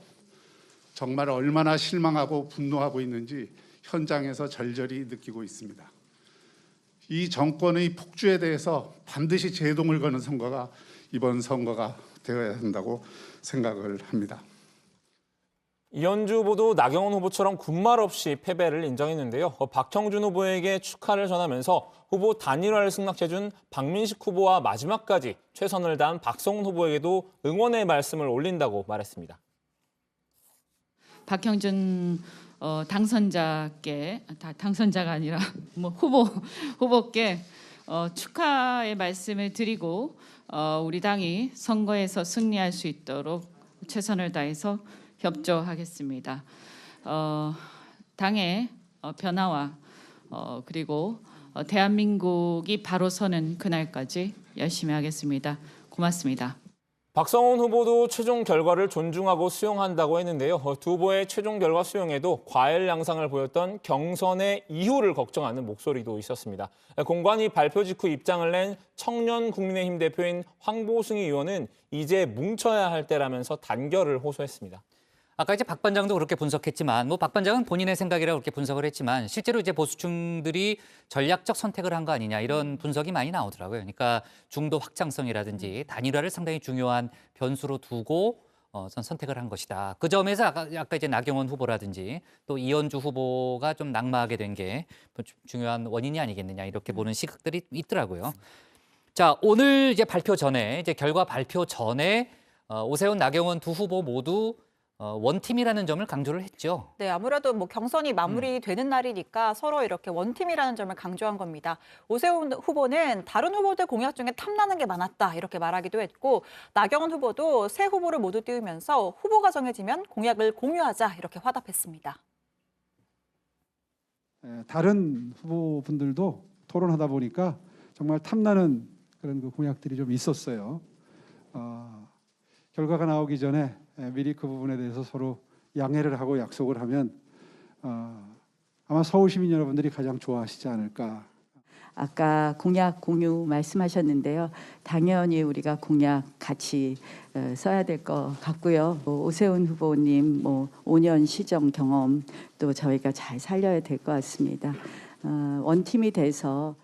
정말 얼마나 실망하고 분노하고 있는지 현장에서 절절히 느끼고 있습니다. 이 정권의 폭주에 대해서 반드시 제동을 거는 선거가 이번 선거가 되어야 한다고 생각을 합니다. 이현주 후보도 나경원 후보처럼 군말 없이 패배를 인정했는데요. 박형준 후보에게 축하를 전하면서 후보 단일화를 승낙해준 박민식 후보와 마지막까지 최선을 다한 박성훈 후보에게도 응원의 말씀을 올린다고 말했습니다. 박형준 당선자가 아니라 뭐 후보께 축하의 말씀을 드리고 우리 당이 선거에서 승리할 수 있도록 최선을 다해서 협조하겠습니다. 당의 변화와 그리고 대한민국이 바로 서는 그날까지 열심히 하겠습니다. 고맙습니다. 박성훈 후보도 최종 결과를 존중하고 수용한다고 했는데요. 두 후보의 최종 결과 수용에도 과열 양상을 보였던 경선의 이후를 걱정하는 목소리도 있었습니다. 공관위 발표 직후 입장을 낸 청년 국민의힘 대표인 황보승희 의원은 이제 뭉쳐야 할 때라면서 단결을 호소했습니다. 아까 이제 박 반장도 그렇게 분석했지만 뭐 박 반장은 본인의 생각이라고 그렇게 분석을 했지만 실제로 이제 보수층들이 전략적 선택을 한 거 아니냐 이런 분석이 많이 나오더라고요. 그러니까 중도 확장성이라든지 단일화를 상당히 중요한 변수로 두고 선택을 한 것이다. 그 점에서 아까 이제 나경원 후보라든지 또 이현주 후보가 좀 낙마하게 된 게 중요한 원인이 아니겠느냐 이렇게 보는 시각들이 있더라고요. 자, 오늘 이제 결과 발표 전에 오세훈, 나경원 두 후보 모두 원팀이라는 점을 강조를 했죠. 네, 아무래도 뭐 경선이 마무리되는 날이니까 서로 이렇게 원팀이라는 점을 강조한 겁니다. 오세훈 후보는 다른 후보들 공약 중에 탐나는 게 많았다 이렇게 말하기도 했고 나경원 후보도 세 후보를 모두 띄우면서 후보가 정해지면 공약을 공유하자 이렇게 화답했습니다. 다른 후보분들도 토론하다 보니까 정말 탐나는 그런 그 공약들이 좀 있었어요. 결과가 나오기 전에 미리 그 부분에 대해서 서로 양해를 하고 약속을 하면 아마 서울 시민 여러분들이 가장 좋아하시지 않을까. 아까 공약 공유 말씀하셨는데요. 당연히 우리가 공약 같이 써야 될 것 같고요. 오세훈 후보님 5년 시정 경험 또 저희가 잘 살려야 될 것 같습니다. 원팀이 돼서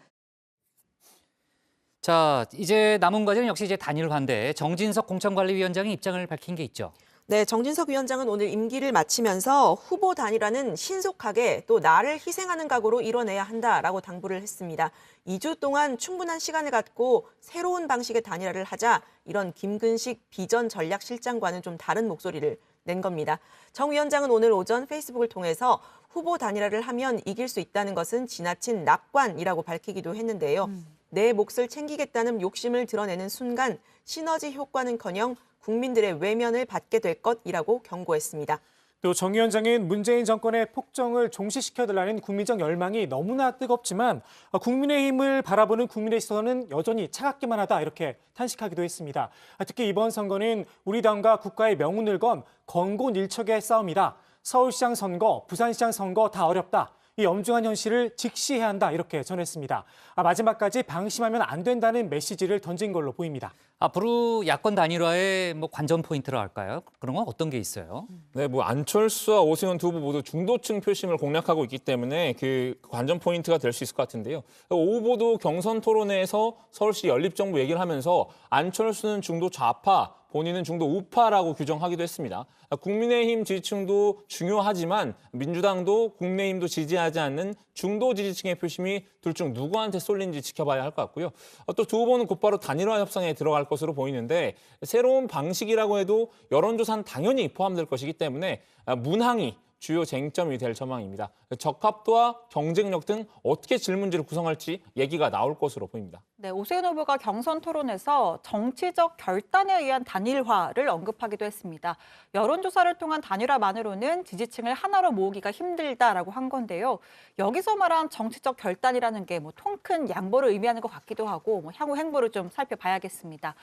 자, 이제 남은 과제는 역시 이제 단일화인데 정진석 공천관리위원장이 입장을 밝힌 게 있죠. 네, 정진석 위원장은 오늘 임기를 마치면서 후보 단일화는 신속하게 또 나를 희생하는 각오로 이뤄내야 한다라고 당부를 했습니다. 2주 동안 충분한 시간을 갖고 새로운 방식의 단일화를 하자 이런 김근식 비전전략실장과는 좀 다른 목소리를 낸 겁니다. 정 위원장은 오늘 오전 페이스북을 통해서 후보 단일화를 하면 이길 수 있다는 것은 지나친 낙관이라고 밝히기도 했는데요. 내 몫을 챙기겠다는 욕심을 드러내는 순간 시너지 효과는커녕 국민들의 외면을 받게 될 것이라고 경고했습니다. 또 정 위원장은 문재인 정권의 폭정을 종식시켜달라는 국민적 열망이 너무나 뜨겁지만 국민의힘을 바라보는 국민의 시선은 여전히 차갑기만 하다 이렇게 탄식하기도 했습니다. 특히 이번 선거는 우리 당과 국가의 명운을 건 건곤일척의 싸움이다. 서울시장 선거, 부산시장 선거 다 어렵다. 이 엄중한 현실을 직시해야 한다 이렇게 전했습니다. 마지막까지 방심하면 안 된다는 메시지를 던진 걸로 보입니다. 앞으로 야권 단일화의 관전 포인트라 할까요? 그런 건 어떤 게 있어요? 네, 안철수와 오세훈 두 후보 모두 중도층 표심을 공략하고 있기 때문에 그 관전 포인트가 될 수 있을 것 같은데요. 오 후보도 경선 토론회에서 서울시 연립정부 얘기를 하면서 안철수는 중도 좌파, 본인은 중도 우파라고 규정하기도 했습니다. 국민의힘 지지층도 중요하지만 민주당도 국민의힘도 지지하지 않는 중도 지지층의 표심이 둘 중 누구한테 쏠린지 지켜봐야 할 것 같고요. 또 두 후보는 곧바로 단일화 협상에 들어갈 것으로 보이는데 새로운 방식이라고 해도 여론조사는 당연히 포함될 것이기 때문에 문항이 주요 쟁점이 될 전망입니다. 적합도와 경쟁력 등 어떻게 질문지를 구성할지 얘기가 나올 것으로 보입니다. 네, 오세훈 후보가 경선 토론에서 정치적 결단에 의한 단일화를 언급하기도 했습니다. 여론조사를 통한 단일화만으로는 지지층을 하나로 모으기가 힘들다라고 한 건데요. 여기서 말한 정치적 결단이라는 게 통 큰 양보를 의미하는 것 같기도 하고 향후 행보를 좀 살펴봐야겠습니다.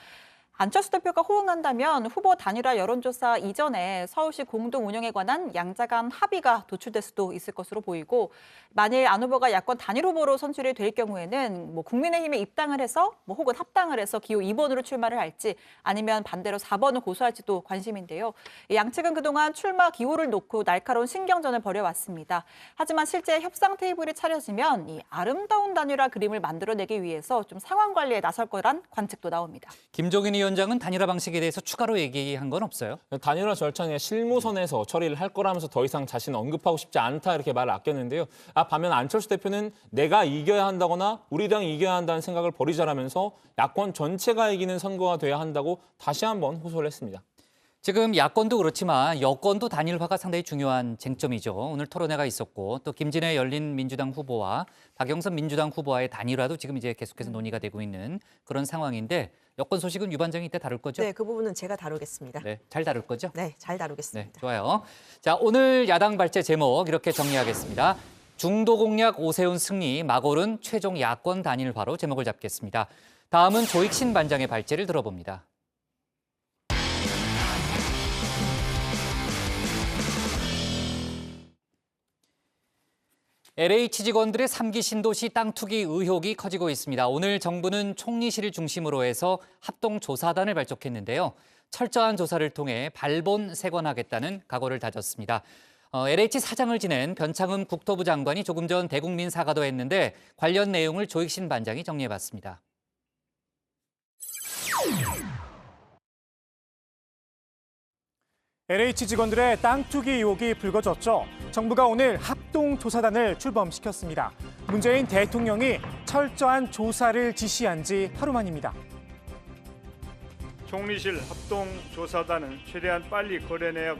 안철수 대표가 호응한다면 후보 단일화 여론조사 이전에 서울시 공동 운영에 관한 양자 간 합의가 도출될 수도 있을 것으로 보이고 만일 안 후보가 야권 단일 후보로 선출이 될 경우에는 국민의힘에 입당을 해서 혹은 합당을 해서 기호 2번으로 출마를 할지 아니면 반대로 4번을 고수할지도 관심인데요. 양측은 그동안 출마 기호를 놓고 날카로운 신경전을 벌여왔습니다. 하지만 실제 협상 테이블이 차려지면 이 아름다운 단일화 그림을 만들어내기 위해서 좀 상황 관리에 나설 거란 관측도 나옵니다. 김종인 위원장은 단일화 방식에 대해서 추가로 얘기한 건 없어요? 단일화 절차는 실무선에서 처리를 할 거라면서 더 이상 자신은 언급하고 싶지 않다 이렇게 말을 아꼈는데요. 반면 안철수 대표는 내가 이겨야 한다거나 우리 당이 이겨야 한다는 생각을 버리자라면서 야권 전체가 이기는 선거가 돼야 한다고 다시 한번 호소를 했습니다. 지금 야권도 그렇지만 여권도 단일화가 상당히 중요한 쟁점이죠. 오늘 토론회가 있었고 또 김진애 열린민주당 후보와 박영선 민주당 후보와의 단일화도 지금 이제 계속해서 논의가 되고 있는 그런 상황인데 여권 소식은 유 반장이 이따 다룰 거죠? 네, 그 부분은 제가 다루겠습니다. 네, 잘 다룰 거죠? 네, 잘 다루겠습니다. 네, 좋아요. 자, 오늘 야당 발제 제목 이렇게 정리하겠습니다. 중도 공약 오세훈 승리, 막오른 최종 야권 단일화로 제목을 잡겠습니다. 다음은 조익신 반장의 발제를 들어봅니다. LH 직원들의 3기 신도시 땅 투기 의혹이 커지고 있습니다. 오늘 정부는 총리실을 중심으로 해서 합동조사단을 발족했는데요. 철저한 조사를 통해 발본 세관하겠다는 각오를 다졌습니다. LH 사장을 지낸 변창흠 국토부 장관이 조금 전 대국민 사과도 했는데 관련 내용을 조익신 반장이 정리해봤습니다. LH 직원들의 땅 투기 의혹이 불거졌죠. 정부가 오늘 합동조사단을 출범시켰습니다. 문재인 대통령이 철저한 조사를 지시한 지 하루 만입니다. 총리실 합동조사단은 최대한 빨리 거래내역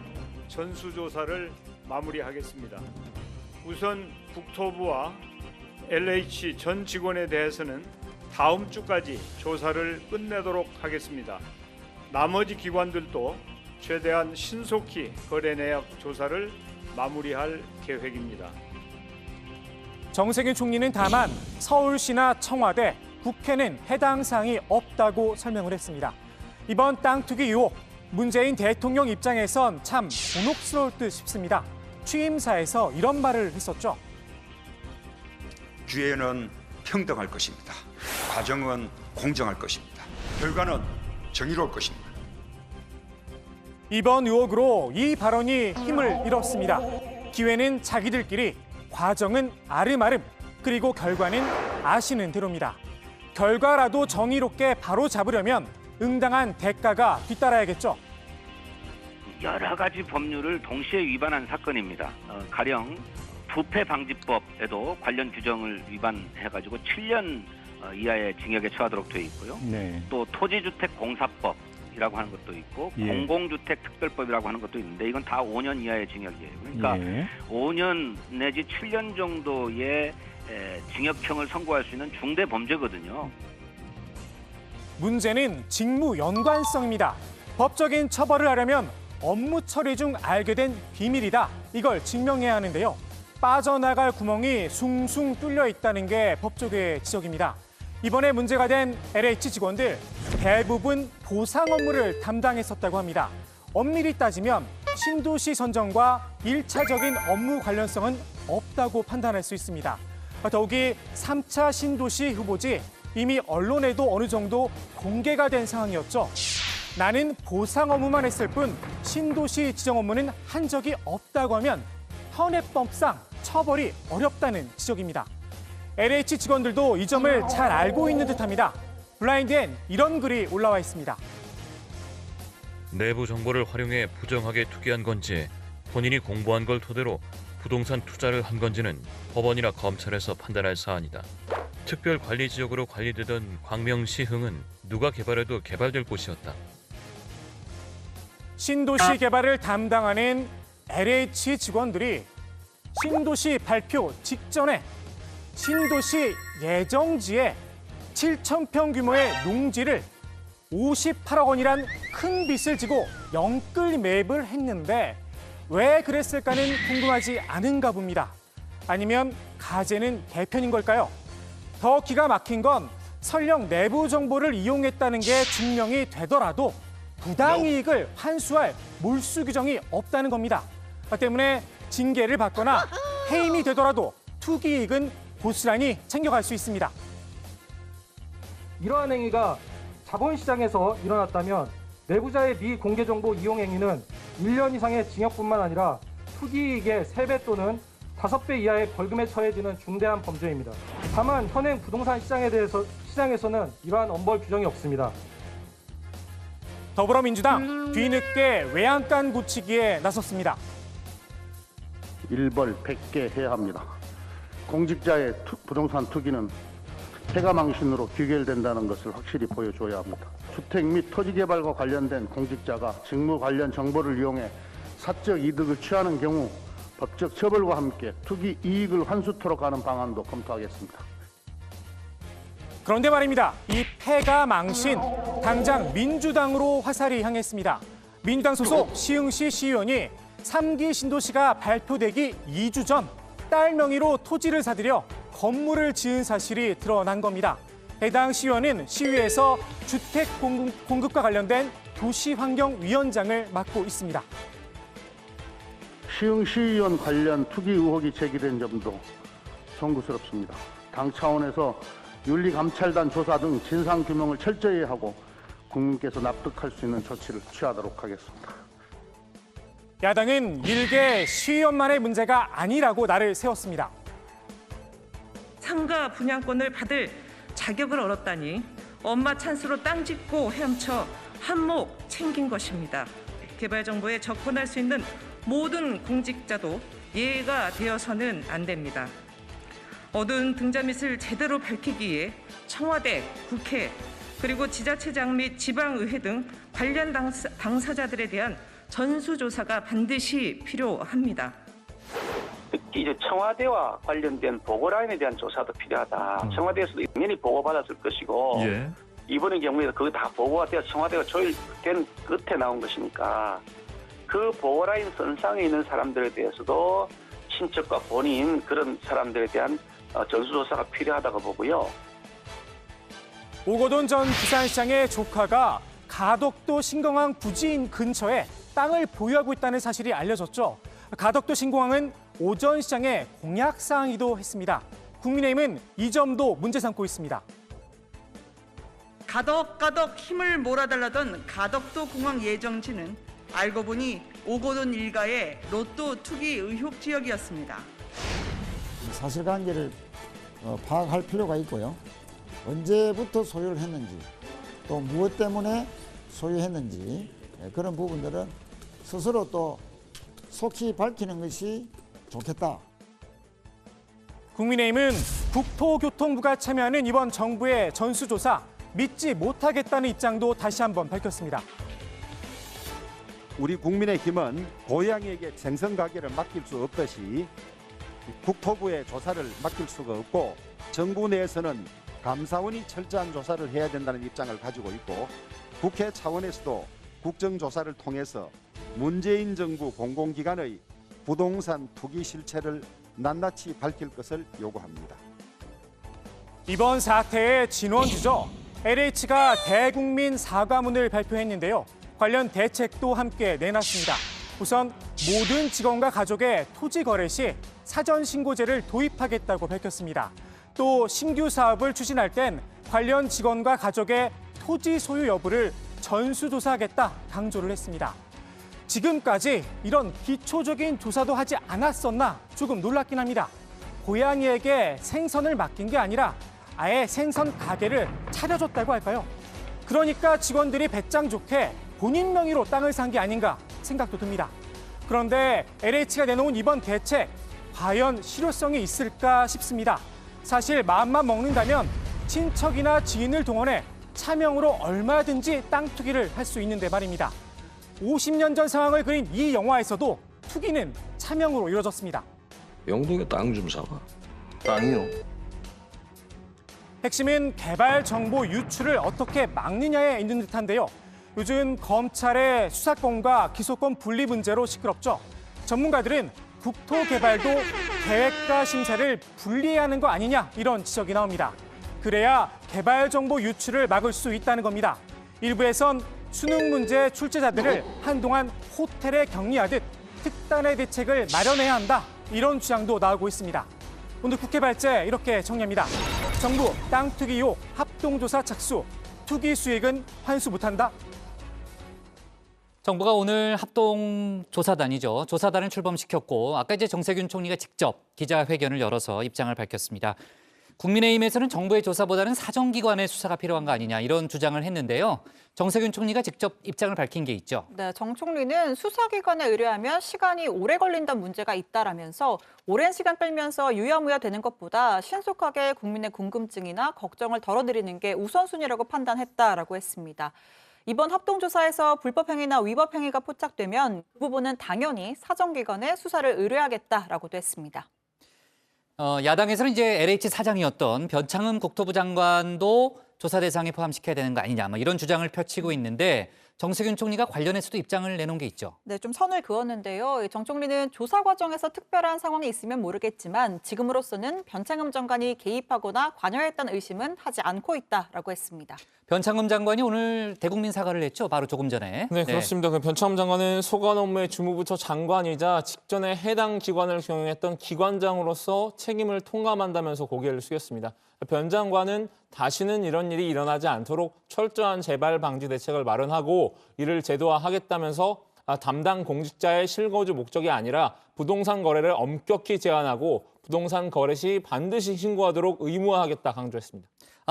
전수조사를 마무리하겠습니다. 우선 국토부와 LH 전 직원에 대해서는 다음 주까지 조사를 끝내도록 하겠습니다. 나머지 기관들도 최대한 신속히 거래 내역 조사를 마무리할 계획입니다. 정세균 총리는 다만 서울시나 청와대, 국회는 해당 사항이 없다고 설명을 했습니다. 이번 땅 투기 의혹, 문재인 대통령 입장에선 참 곤혹스러울 듯 싶습니다. 취임사에서 이런 말을 했었죠. 기회는 평등할 것입니다. 과정은 공정할 것입니다. 결과는 정의로울 것입니다. 이번 의혹으로 이 발언이 힘을 잃었습니다. 기회는 자기들끼리, 과정은 아름아름, 그리고 결과는 아시는 대로입니다. 결과라도 정의롭게 바로 잡으려면 응당한 대가가 뒤따라야겠죠. 여러 가지 법률을 동시에 위반한 사건입니다. 가령 부패방지법에도 관련 규정을 위반해가지고 7년 이하의 징역에 처하도록 되어 있고요. 네. 또 토지주택공사법이라고 하는 것도 있고 예. 공공주택특별법이라고 하는 것도 있는데 이건 다 5년 이하의 징역이에요. 그러니까 예. 5년 내지 7년 정도의 징역형을 선고할 수 있는 중대 범죄거든요. 문제는 직무 연관성입니다. 법적인 처벌을 하려면 업무 처리 중 알게 된 비밀이다. 이걸 증명해야 하는데요. 빠져나갈 구멍이 숭숭 뚫려 있다는 게 법조계의 지적입니다. 이번에 문제가 된 LH 직원들 대부분 보상 업무를 담당했었다고 합니다. 엄밀히 따지면 신도시 선정과 1차적인 업무 관련성은 없다고 판단할 수 있습니다. 더욱이 3차 신도시 후보지 이미 언론에도 어느 정도 공개가 된 상황이었죠. 나는 보상 업무만 했을 뿐 신도시 지정 업무는 한 적이 없다고 하면 현행법상 처벌이 어렵다는 지적입니다. LH 직원들도 이 점을 잘 알고 있는 듯합니다. 블라인드엔 이런 글이 올라와 있습니다. 내부 정보를 활용해 부정하게 투기한 건지 본인이 공부한 걸 토대로 부동산 투자를 한 건지는 법원이나 검찰에서 판단할 사안이다. 특별관리지역으로 관리되던 광명시흥은 누가 개발해도 개발될 곳이었다. 신도시 개발을 담당하는 LH 직원들이 신도시 발표 직전에 신도시 예정지에 7,000평 규모의 농지를 58억 원이란 큰 빚을 지고 영끌 매입을 했는데 왜 그랬을까는 궁금하지 않은가 봅니다. 아니면 가재는 개편인 걸까요? 더 기가 막힌 건 설령 내부 정보를 이용했다는 게 증명이 되더라도 부당이익을 환수할 몰수 규정이 없다는 겁니다. 때문에 징계를 받거나 해임이 되더라도 투기이익은 고스란히 챙겨갈 수 있습니다. 이러한 행위가 자본시장에서 일어났다면 내부자의 미공개 정보 이용 행위는 1년 이상의 징역뿐만 아니라 투기이익의 3배 또는 5배 이하의 벌금에 처해지는 중대한 범죄입니다. 다만 현행 부동산 시장에서는 이러한 엄벌 규정이 없습니다. 더불어민주당 뒤늦게 외양간 고치기에 나섰습니다. 일벌 100개 해야 합니다. 공직자의 부동산 투기는 폐가망신으로 귀결된다는 것을 확실히 보여줘야 합니다. 주택 및 토지 개발과 관련된 공직자가 직무 관련 정보를 이용해 사적 이득을 취하는 경우 법적 처벌과 함께 투기 이익을 환수토록 하는 방안도 검토하겠습니다. 그런데 말입니다. 이 폐가망신 당장 민주당으로 화살이 향했습니다. 민주당 소속 시흥시 시의원이 3기 신도시가 발표되기 2주 전 딸 명의로 토지를 사들여 건물을 지은 사실이 드러난 겁니다. 해당 시의원은 시의회에서 주택 공급과 관련된 도시환경위원장을 맡고 있습니다. 시흥시의원 관련 투기 의혹이 제기된 점도 송구스럽습니다. 당 차원에서 윤리감찰단 조사 등 진상규명을 철저히 하고 국민께서 납득할 수 있는 조치를 취하도록 하겠습니다. 야당은 일개 시의원만의 문제가 아니라고 날을 세웠습니다. 상가 분양권을 받을 자격을 얻었다니 엄마 찬스로 땅 짓고 헤엄쳐 한몫 챙긴 것입니다. 개발 정보에 접근할 수 있는 모든 공직자도 예외가 되어서는 안 됩니다. 어두운 등잔빛을 제대로 밝히기 위해 청와대, 국회, 그리고 지자체장 및 지방의회 등 관련 당사자들에 대한 전수조사가 반드시 필요합니다. 특히 이제 청와대와 관련된 보고라인에 대한 조사도 필요하다. 청와대에서도 당연히 보고받았을 것이고 이번의 경우에도 그거 다 보고가 되어 청와대가 조율된 끝에 나온 것이니까 그 보고라인 선상에 있는 사람들에 대해서도 친척과 본인 그런 사람들에 대한 전수조사가 필요하다고 보고요. 오거돈 전 부산시장의 조카가 가덕도 신공항 부지인 근처에 땅을 보유하고 있다는 사실이 알려졌죠. 가덕도 신공항은 오 전 시장의 공약사항이기도 했습니다. 국민의힘은 이 점도 문제 삼고 있습니다. 가덕가덕 힘을 몰아달라던 가덕도 공항 예정지는 알고 보니 오고돈 일가의 로또 투기 의혹 지역이었습니다. 사실관계를 파악할 필요가 있고요. 언제부터 소유를 했는지 또 무엇 때문에 소유했는지 그런 부분들은 스스로 또 속히 밝히는 것이 좋겠다. 국민의힘은 국토교통부가 참여하는 이번 정부의 전수조사 믿지 못하겠다는 입장도 다시 한번 밝혔습니다. 우리 국민의힘은 고양이에게 생선가게를 맡길 수 없듯이 국토부의 조사를 맡길 수가 없고 정부 내에서는 감사원이 철저한 조사를 해야 된다는 입장을 가지고 있고 국회 차원에서도 국정조사를 통해서 문재인 정부 공공기관의 부동산 투기 실체를 낱낱이 밝힐 것을 요구합니다. 이번 사태의 진원주죠. LH가 대국민 사과문을 발표했는데요. 관련 대책도 함께 내놨습니다. 우선 모든 직원과 가족의 토지 거래 시 사전 신고제를 도입하겠다고 밝혔습니다. 또 신규 사업을 추진할 땐 관련 직원과 가족의 토지 소유 여부를 전수조사하겠다 강조를 했습니다. 지금까지 이런 기초적인 조사도 하지 않았었나 조금 놀랍긴 합니다. 고양이에게 생선을 맡긴 게 아니라 아예 생선 가게를 차려줬다고 할까요? 그러니까 직원들이 배짱 좋게 본인 명의로 땅을 산 게 아닌가 생각도 듭니다. 그런데 LH가 내놓은 이번 대책, 과연 실효성이 있을까 싶습니다. 사실 마음만 먹는다면 친척이나 지인을 동원해 차명으로 얼마든지 땅 투기를 할 수 있는데 말입니다. 50년 전 상황을 그린 이 영화에서도 투기는 차명으로 이루어졌습니다. 영동에 땅 좀 사봐. 땅이요. 핵심은 개발 정보 유출을 어떻게 막느냐에 있는 듯한데요. 요즘 검찰의 수사권과 기소권 분리 문제로 시끄럽죠. 전문가들은 국토개발도 계획과 심사를 분리해야 하는 거 아니냐 이런 지적이 나옵니다. 그래야 개발 정보 유출을 막을 수 있다는 겁니다. 일부에선 수능 문제 출제자들을 한동안 호텔에 격리하듯 특단의 대책을 마련해야 한다 이런 주장도 나오고 있습니다. 오늘 국회 발제 이렇게 정리합니다. 정부 땅 투기 의혹 합동조사 착수, 투기 수익은 환수 못한다. 정부가 오늘 합동조사단이죠. 조사단을 출범시켰고 아까 이제 정세균 총리가 직접 기자회견을 열어서 입장을 밝혔습니다. 국민의힘에서는 정부의 조사보다는 사정기관의 수사가 필요한 거 아니냐 이런 주장을 했는데요. 정세균 총리가 직접 입장을 밝힌 게 있죠. 네, 정 총리는 수사기관에 의뢰하면 시간이 오래 걸린다는 문제가 있다라면서 오랜 시간 끌면서 유야무야 되는 것보다 신속하게 국민의 궁금증이나 걱정을 덜어드리는 게 우선순위라고 판단했다라고 했습니다. 이번 합동조사에서 불법행위나 위법행위가 포착되면 그 부분은 당연히 사정기관에 수사를 의뢰하겠다라고도 했습니다. 야당에서는 이제 LH 사장이었던 변창흠 국토부 장관도 조사 대상에 포함시켜야 되는 거 아니냐, 이런 주장을 펼치고 있는데 정세균 총리가 관련해서도 입장을 내놓은 게 있죠. 네, 좀 선을 그었는데요. 정 총리는 조사 과정에서 특별한 상황이 있으면 모르겠지만 지금으로서는 변창흠 장관이 개입하거나 관여했다는 의심은 하지 않고 있다라고 했습니다. 변창흠 장관이 오늘 대국민 사과를 했죠. 바로 조금 전에. 네, 그렇습니다. 그 변창흠 장관은 소관 업무의 주무부처 장관이자 직전에 해당 기관을 경영했던 기관장으로서 책임을 통감한다면서 고개를 숙였습니다. 변 장관은 다시는 이런 일이 일어나지 않도록 철저한 재발 방지 대책을 마련하고 이를 제도화하겠다면서 담당 공직자의 실거주 목적이 아니라 부동산 거래를 엄격히 제한하고 부동산 거래 시 반드시 신고하도록 의무화하겠다 강조했습니다.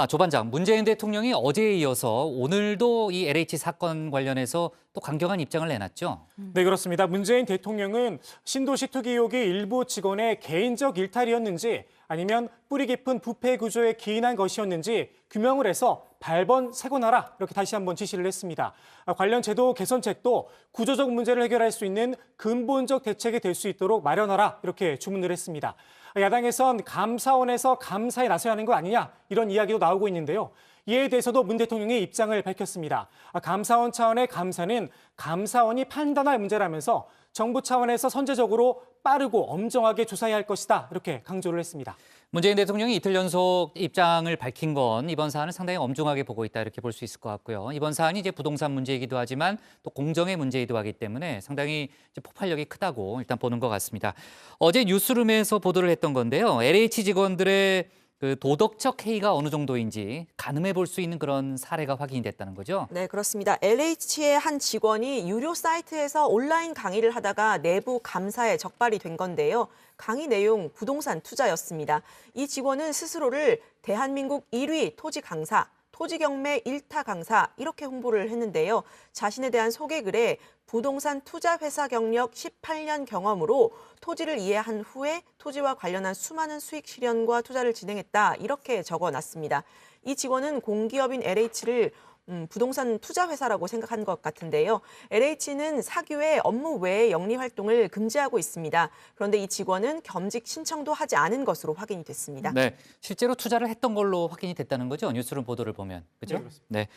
조 반장, 문재인 대통령이 어제에 이어서 오늘도 이 LH 사건 관련해서 또 강경한 입장을 내놨죠. 네, 그렇습니다. 문재인 대통령은 신도시 투기 의혹이 일부 직원의 개인적 일탈이었는지 아니면 뿌리 깊은 부패 구조에 기인한 것이었는지 규명을 해서 발본색원하라 이렇게 다시 한번 지시를 했습니다. 관련 제도 개선책도 구조적 문제를 해결할 수 있는 근본적 대책이 될 수 있도록 마련하라 이렇게 주문을 했습니다. 야당에선 감사원에서 감사에 나서야 하는 거 아니냐 이런 이야기도 나오고 있는데요. 이에 대해서도 문 대통령이 입장을 밝혔습니다. 감사원 차원의 감사는 감사원이 판단할 문제라면서 정부 차원에서 선제적으로 빠르고 엄정하게 조사해야 할 것이다 이렇게 강조를 했습니다. 문재인 대통령이 이틀 연속 입장을 밝힌 건 이번 사안을 상당히 엄중하게 보고 있다 이렇게 볼 수 있을 것 같고요. 이번 사안이 이제 부동산 문제이기도 하지만 또 공정의 문제이기도 하기 때문에 상당히 이제 폭발력이 크다고 일단 보는 것 같습니다. 어제 뉴스룸에서 보도를 했던 건데요. LH 직원들의 그 도덕적 해이가 어느 정도인지 가늠해 볼 수 있는 그런 사례가 확인이 됐다는 거죠. 네, 그렇습니다. LH의 한 직원이 유료 사이트에서 온라인 강의를 하다가 내부 감사에 적발이 된 건데요. 강의 내용 부동산 투자였습니다. 이 직원은 스스로를 대한민국 1위 토지 강사, 토지 경매 1타 강사 이렇게 홍보를 했는데요. 자신에 대한 소개글에 부동산 투자 회사 경력 18년 경험으로 토지를 이해한 후에 토지와 관련한 수많은 수익 실현과 투자를 진행했다 이렇게 적어놨습니다. 이 직원은 공기업인 LH를 부동산 투자 회사라고 생각한 것 같은데요. LH는 사규에 업무 외의 영리 활동을 금지하고 있습니다. 그런데 이 직원은 겸직 신청도 하지 않은 것으로 확인이 됐습니다. 네, 실제로 투자를 했던 걸로 확인이 됐다는 거죠. 뉴스룸 보도를 보면. 그죠? 네, 그렇습니다. 네.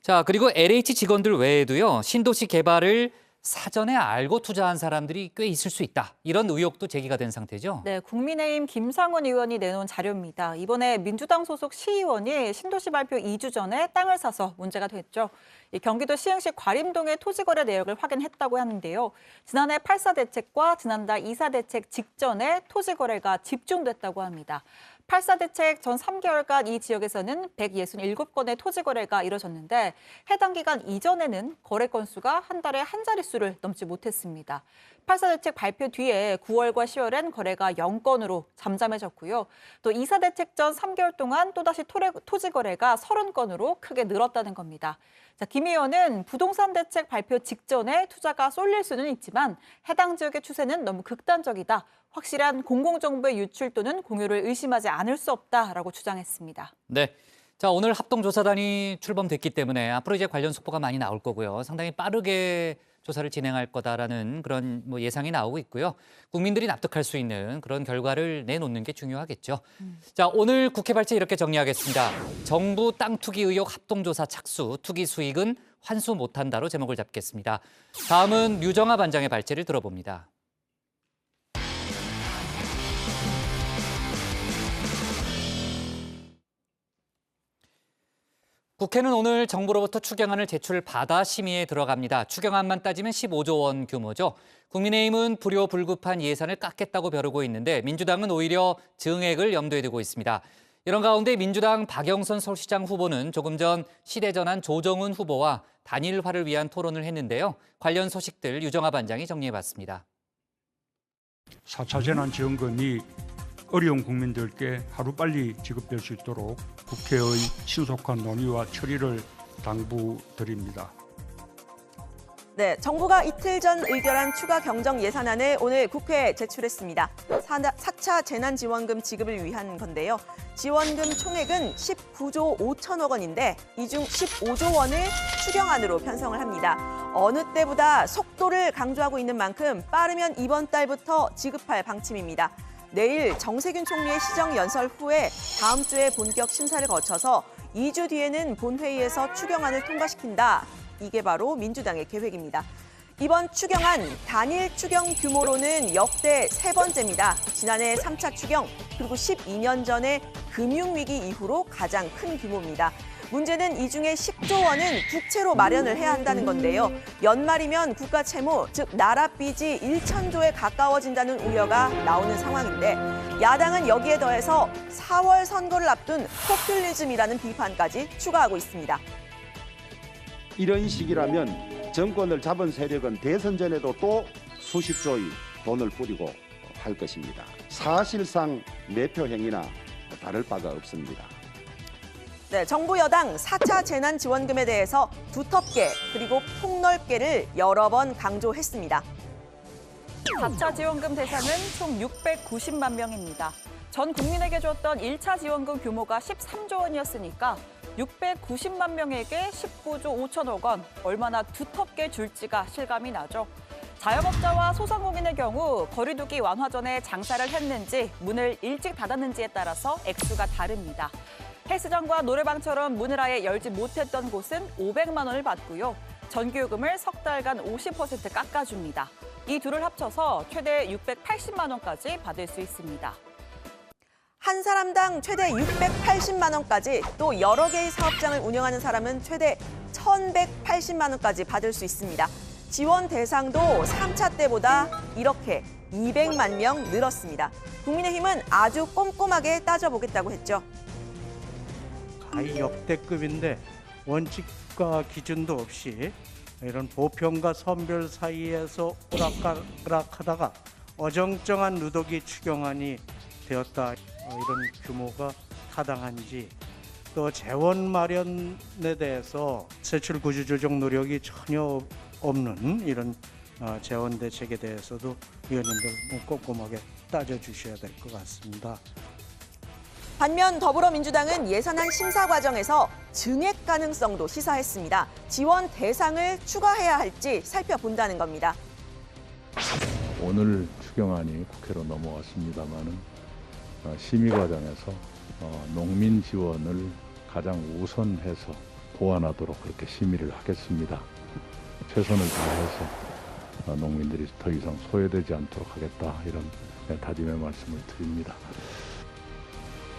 자, 그리고 LH 직원들 외에도요. 신도시 개발을 사전에 알고 투자한 사람들이 꽤 있을 수 있다. 이런 의혹도 제기가 된 상태죠. 네, 국민의힘 김상훈 의원이 내놓은 자료입니다. 이번에 민주당 소속 시의원이 신도시 발표 2주 전에 땅을 사서 문제가 됐죠. 경기도 시흥시 과림동의 토지거래 내역을 확인했다고 하는데요. 지난해 8.4 대책과 지난달 2.4 대책 직전에 토지거래가 집중됐다고 합니다. 8.4 대책 전 3개월간 이 지역에서는 167건의 토지 거래가 이뤄졌는데 해당 기간 이전에는 거래 건수가 한 달에 한 자릿수를 넘지 못했습니다. 8.4 대책 발표 뒤에 9월과 10월엔 거래가 0건으로 잠잠해졌고요. 또 2.4 대책 전 3개월 동안 또다시 토지 거래가 30건으로 크게 늘었다는 겁니다. 자, 김 의원은 부동산 대책 발표 직전에 투자가 쏠릴 수는 있지만 해당 지역의 추세는 너무 극단적이다. 확실한 공공정보의 유출 또는 공유를 의심하지 않을 수 없다라고 주장했습니다. 네. 자, 오늘 합동조사단이 출범됐기 때문에 앞으로 이제 관련 속보가 많이 나올 거고요. 상당히 빠르게 조사를 진행할 거다라는 그런 예상이 나오고 있고요. 국민들이 납득할 수 있는 그런 결과를 내놓는 게 중요하겠죠. 자, 오늘 국회 발제 이렇게 정리하겠습니다. 정부 땅 투기 의혹 합동조사 착수, 투기 수익은 환수 못한다로 제목을 잡겠습니다. 다음은 류정아 반장의 발제를 들어봅니다. 국회는 오늘 정부로부터 추경안을 제출받아 심의에 들어갑니다. 추경안만 따지면 15조 원 규모죠. 국민의힘은 불효불급한 예산을 깎겠다고 벼르고 있는데 민주당은 오히려 증액을 염두에 두고 있습니다. 이런 가운데 민주당 박영선 서울시장 후보는 조금 전 시대전환 조정훈 후보와 단일화를 위한 토론을 했는데요. 관련 소식들 유정아 반장이 정리해봤습니다. 4차 재난지원금이 어려운 국민들께 하루빨리 지급될 수 있도록 국회의 신속한 논의와 처리를 당부드립니다. 네, 정부가 이틀 전 의결한 추가 경정 예산안을 오늘 국회에 제출했습니다. 4차 재난지원금 지급을 위한 건데요. 지원금 총액은 19조 5천억 원인데 이 중 15조 원을 추경안으로 편성을 합니다. 어느 때보다 속도를 강조하고 있는 만큼 빠르면 이번 달부터 지급할 방침입니다. 내일 정세균 총리의 시정연설 후에 다음 주에 본격 심사를 거쳐서 2주 뒤에는 본회의에서 추경안을 통과시킨다. 이게 바로 민주당의 계획입니다. 이번 추경안 단일 추경 규모로는 역대 3번째입니다. 지난해 3차 추경 그리고 12년 전의 금융위기 이후로 가장 큰 규모입니다. 문제는 이 중에 10조 원은 부채로 마련을 해야 한다는 건데요. 연말이면 국가 채무, 즉 나라 빚이 1,000조에 가까워진다는 우려가 나오는 상황인데 야당은 여기에 더해서 4월 선거를 앞둔 포퓰리즘이라는 비판까지 추가하고 있습니다. 이런 식이라면 정권을 잡은 세력은 대선 전에도 또 수십조의 돈을 뿌리고 할 것입니다. 사실상 매표 행위나 다를 바가 없습니다. 네, 정부 여당 4차 재난지원금에 대해서 두텁게 그리고 폭넓게를 여러 번 강조했습니다. 4차 지원금 대상은 총 690만 명입니다. 전 국민에게 줬던 1차 지원금 규모가 13조 원이었으니까 690만 명에게 19조 5천억 원, 얼마나 두텁게 줄지가 실감이 나죠. 자영업자와 소상공인의 경우 거리두기 완화 전에 장사를 했는지 문을 일찍 닫았는지에 따라서 액수가 다릅니다. 헬스장과 노래방처럼 문을 아예 열지 못했던 곳은 500만 원을 받고요. 전기요금을 석 달간 50% 깎아줍니다. 이 둘을 합쳐서 최대 680만 원까지 받을 수 있습니다. 한 사람당 최대 680만 원까지, 또 여러 개의 사업장을 운영하는 사람은 최대 1,180만 원까지 받을 수 있습니다. 지원 대상도 3차 때보다 이렇게 200만 명 늘었습니다. 국민의힘은 아주 꼼꼼하게 따져보겠다고 했죠. 가히 역대급인데 원칙과 기준도 없이 이런 보편과 선별 사이에서 오락가락하다가 어정쩡한 누더기 추경안이 되었다. 이런 규모가 타당한지, 또 재원 마련에 대해서 세출 구조 조정 노력이 전혀 없는 이런 재원 대책에 대해서도 의원님들 꼼꼼하게 따져주셔야 될 것 같습니다. 반면 더불어민주당은 예산안 심사 과정에서 증액 가능성도 시사했습니다. 지원 대상을 추가해야 할지 살펴본다는 겁니다. 오늘 추경안이 국회로 넘어왔습니다마는 심의 과정에서 농민 지원을 가장 우선해서 보완하도록 그렇게 심의를 하겠습니다. 최선을 다해서 농민들이 더 이상 소외되지 않도록 하겠다, 이런 다짐의 말씀을 드립니다.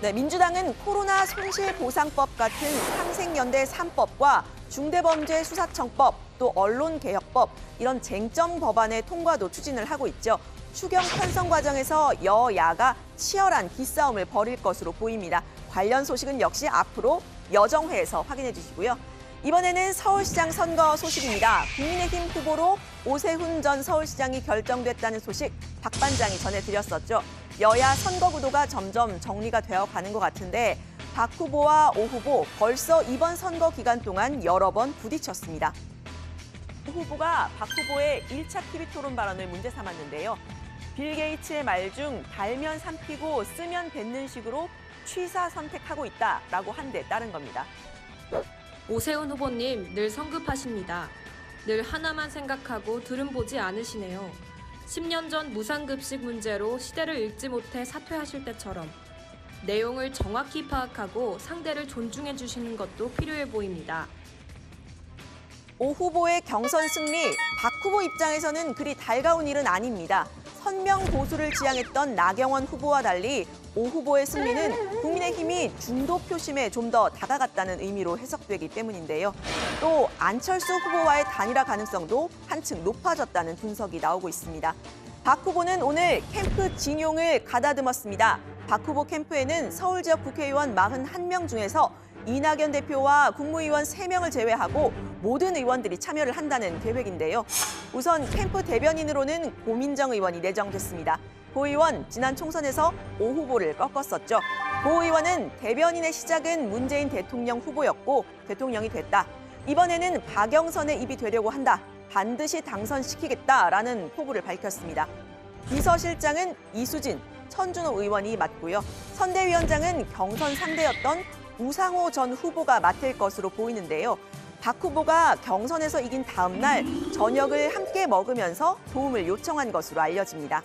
네, 민주당은 코로나 손실보상법 같은 상생연대 3법과 중대범죄수사청법, 또 언론개혁법, 이런 쟁점 법안의 통과도 추진을 하고 있죠. 추경 편성 과정에서 여야가 치열한 기싸움을 벌일 것으로 보입니다. 관련 소식은 역시 앞으로 여정회에서 확인해 주시고요. 이번에는 서울시장 선거 소식입니다. 국민의힘 후보로 오세훈 전 서울시장이 결정됐다는 소식 박 반장이 전해드렸었죠. 여야 선거 구도가 점점 정리가 되어가는 것 같은데 박 후보와 오 후보 벌써 이번 선거 기간 동안 여러 번 부딪혔습니다. 오 후보가 박 후보의 1차 TV 토론 발언을 문제 삼았는데요. 빌 게이츠의 말 중 달면 삼키고 쓰면 뱉는 식으로 취사 선택하고 있다라고 한 데 따른 겁니다. 오세훈 후보님 늘 성급하십니다. 늘 하나만 생각하고 둘은 보지 않으시네요. 10년 전 무상급식 문제로 시대를 읽지 못해 사퇴하실 때처럼 내용을 정확히 파악하고 상대를 존중해 주시는 것도 필요해 보입니다. 오 후보의 경선 승리, 박 후보 입장에서는 그리 달가운 일은 아닙니다. 선명 보수를 지향했던 나경원 후보와 달리 오 후보의 승리는 국민의힘이 중도 표심에 좀 더 다가갔다는 의미로 해석되기 때문인데요. 또 안철수 후보와의 단일화 가능성도 한층 높아졌다는 분석이 나오고 있습니다. 박 후보는 오늘 캠프 진용을 가다듬었습니다. 박 후보 캠프에는 서울 지역 국회의원 41명 중에서 이낙연 대표와 국무위원 3명을 제외하고 모든 의원들이 참여를 한다는 계획인데요. 우선 캠프 대변인으로는 고민정 의원이 내정됐습니다. 고 의원 지난 총선에서 오 후보를 꺾었었죠. 고 의원은 대변인의 시작은 문재인 대통령 후보였고 대통령이 됐다. 이번에는 박영선의 입이 되려고 한다. 반드시 당선시키겠다라는 포부를 밝혔습니다. 비서실장은 이수진, 천준호 의원이 맡고요. 선대위원장은 경선 상대였던 우상호 전 후보가 맡을 것으로 보이는데요. 박 후보가 경선에서 이긴 다음 날 저녁을 함께 먹으면서 도움을 요청한 것으로 알려집니다.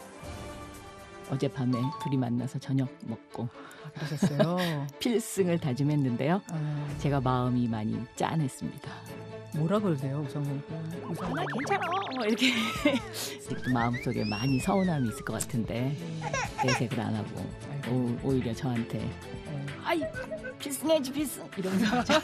어젯밤에 둘이 만나서 저녁 먹고 그러셨어요? 필승을 다짐했는데요. 제가 마음이 많이 짠했습니다. 뭐라 그러세요, 우상호? 나 괜찮아 이렇게 마음속에 많이 서운함이 있을 것 같은데 내색을 안 하고 오히려 저한테 아이 필승해야지 필승 이러면서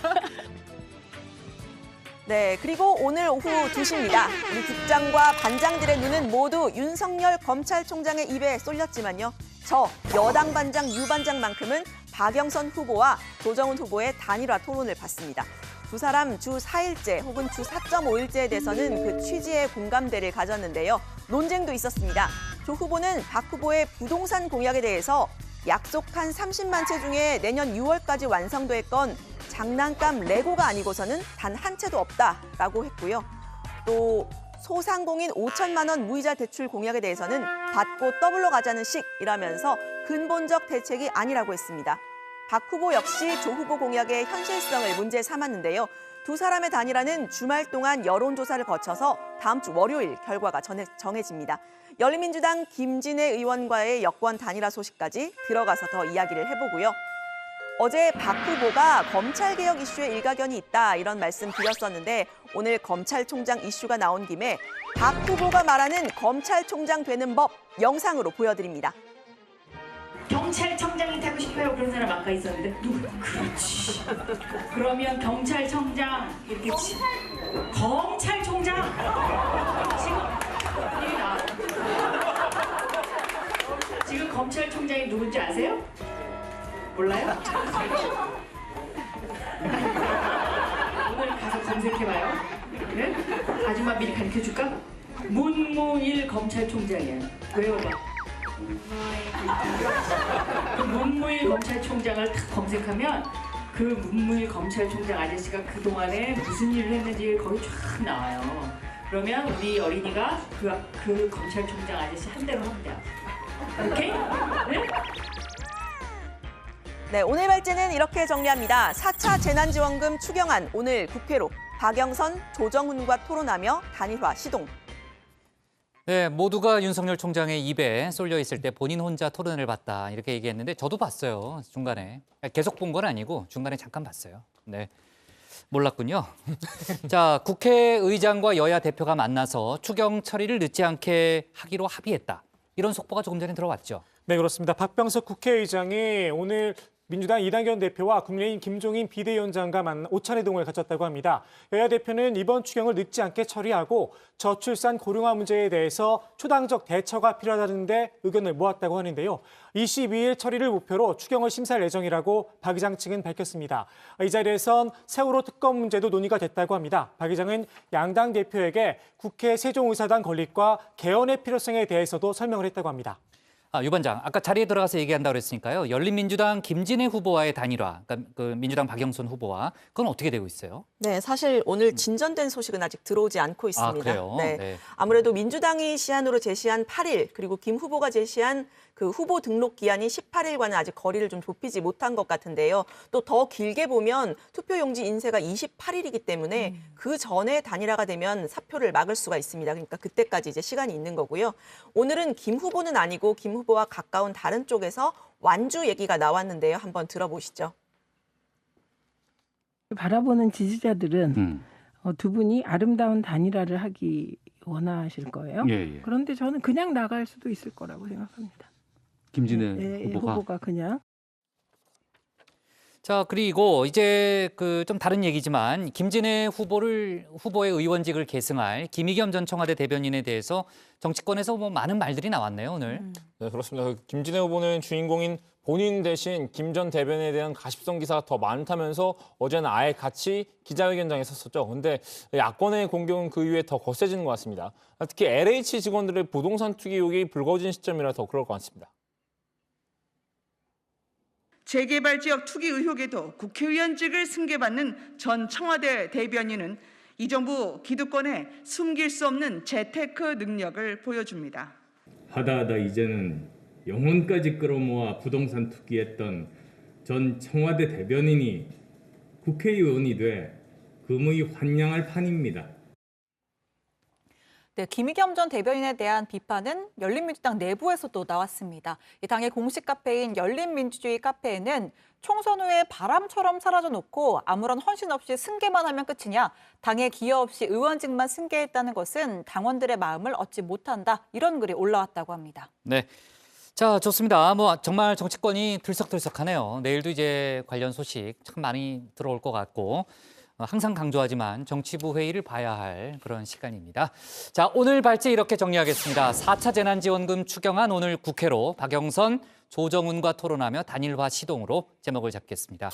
네, 그리고 오늘 오후 2시입니다. 우리 국장과 반장들의 눈은 모두 윤석열 검찰총장의 입에 쏠렸지만요. 저 여당 반장 유 반장만큼은 박영선 후보와 조정훈 후보의 단일화 토론을 받습니다. 두 사람 주 4일째 혹은 주 4.5일째에 대해서는 그 취지에 공감대를 가졌는데요. 논쟁도 있었습니다. 조 후보는 박 후보의 부동산 공약에 대해서 약속한 30만 채 중에 내년 6월까지 완성될 건 장난감 레고가 아니고서는 단 한 채도 없다라고 했고요. 또 소상공인 5천만 원 무이자 대출 공약에 대해서는 받고 더블로 가자는 식이라면서 근본적 대책이 아니라고 했습니다. 박 후보 역시 조 후보 공약의 현실성을 문제 삼았는데요. 두 사람의 단일화는 주말 동안 여론조사를 거쳐서 다음 주 월요일 결과가 정해집니다. 열린민주당 김진애 의원과의 여권 단일화 소식까지 들어가서 더 이야기를 해보고요. 어제 박 후보가 검찰개혁 이슈에 일가견이 있다 이런 말씀 드렸었는데 오늘 검찰총장 이슈가 나온 김에 박 후보가 말하는 검찰총장 되는 법 영상으로 보여드립니다. 경찰청장이 되고 싶은 싶어요. 그런 사람 아까 있었는데 누구? 그렇지. 그러면 경찰청장 이렇게 검찰총장 지금 이리 나와. 지금 검찰총장이 누군지 아세요? 몰라요? 오늘 가서 검색해봐요. 네? 아줌마 미리 가르쳐줄까? 문무일 검찰총장이야. 외워봐. 그 문무일 검찰총장을 딱 검색하면 그 문무일 검찰총장 아저씨가 그동안에 무슨 일을 했는지 거기 쫙 나와요. 그러면 우리 어린이가 그 검찰총장 아저씨 한 대로 하면 돼요. 오케이? 네? 네, 오늘 발제는 이렇게 정리합니다. 4차 재난지원금 추경안 오늘 국회로 박영선, 조정훈과 토론하며 단일화 시동. 네, 모두가 윤석열 총장의 입에 쏠려 있을 때 본인 혼자 토론을 봤다 이렇게 얘기했는데 저도 봤어요. 중간에. 계속 본 건 아니고 중간에 잠깐 봤어요. 네, 몰랐군요. 자, 국회의장과 여야 대표가 만나서 추경 처리를 늦지 않게 하기로 합의했다. 이런 속보가 조금 전에 들어왔죠. 네, 그렇습니다. 박병석 국회의장이 오늘 민주당 이낙연 대표와 국민의힘 김종인 비대위원장과 만나 오찬회동을 가졌다고 합니다. 여야 대표는 이번 추경을 늦지 않게 처리하고 저출산 고령화 문제에 대해서 초당적 대처가 필요하다는데 의견을 모았다고 하는데요. 22일 처리를 목표로 추경을 심사할 예정이라고 박 의장 측은 밝혔습니다. 이 자리에선 세월호 특검 문제도 논의가 됐다고 합니다. 박 의장은 양당 대표에게 국회 세종의사당 건립과 개헌의 필요성에 대해서도 설명을 했다고 합니다. 유 반장, 아까 자리에 들어가서 얘기한다고 그랬으니까요. 열린민주당 김진애 후보와의 단일화, 그러니까 그 민주당 박영선 후보와 그건 어떻게 되고 있어요? 네, 사실 오늘 진전된 소식은 아직 들어오지 않고 있습니다. 아, 그래요? 네. 네. 아무래도 민주당이 시한으로 제시한 8일, 그리고 김 후보가 제시한 그 후보 등록 기한이 18일과는 아직 거리를 좀 좁히지 못한 것 같은데요. 또 더 길게 보면 투표용지 인쇄가 28일이기 때문에 그 전에 단일화가 되면 사표를 막을 수가 있습니다. 그러니까 그때까지 이제 시간이 있는 거고요. 오늘은 김 후보는 아니고 김 후보와 가까운 다른 쪽에서 완주 얘기가 나왔는데요. 한번 들어보시죠. 바라보는 지지자들은 두 분이 아름다운 단일화를 하기 원하실 거예요. 예. 그런데 저는 그냥 나갈 수도 있을 거라고 생각합니다. 김진애 후보가 그냥. 자, 그리고 이제 그 좀 다른 얘기지만 김진애 후보의 의원직을 계승할 김의겸 전 청와대 대변인에 대해서 정치권에서 뭐 많은 말들이 나왔네요, 오늘. 네, 그렇습니다. 김진애 후보는 주인공인 본인 대신 김 전 대변인에 대한 가십성 기사가 더 많다면서 어제는 아예 같이 기자회견장에 섰었죠. 그런데 야권의 공격은 그 이후에 더 거세지는 것 같습니다. 특히 LH 직원들의 부동산 투기 의혹이 불거진 시점이라 더 그럴 것 같습니다. 재개발 지역 투기 의혹에도 국회의원직을 승계받는 전 청와대 대변인은 이 정부 기득권에 숨길 수 없는 재테크 능력을 보여줍니다. 하다하다 이제는 영혼까지 끌어모아 부동산 투기했던 전 청와대 대변인이 국회의원이 돼 금의 환영할 판입니다. 네, 김의겸 전 대변인에 대한 비판은 열린민주당 내부에서도 나왔습니다. 이 당의 공식 카페인 열린민주주의 카페에는 총선 후에 바람처럼 사라져 놓고 아무런 헌신 없이 승계만 하면 끝이냐, 당에 기여 없이 의원직만 승계했다는 것은 당원들의 마음을 얻지 못한다, 이런 글이 올라왔다고 합니다. 네. 자, 좋습니다. 뭐 정말 정치권이 들썩들썩하네요. 내일도 이제 관련 소식 참 많이 들어올 것 같고 항상 강조하지만 정치부 회의를 봐야 할 그런 시간입니다. 자, 오늘 발제 이렇게 정리하겠습니다. 4차 재난지원금 추경안 오늘 국회로 박영선, 조정훈과 토론하며 단일화 시동으로 제목을 잡겠습니다.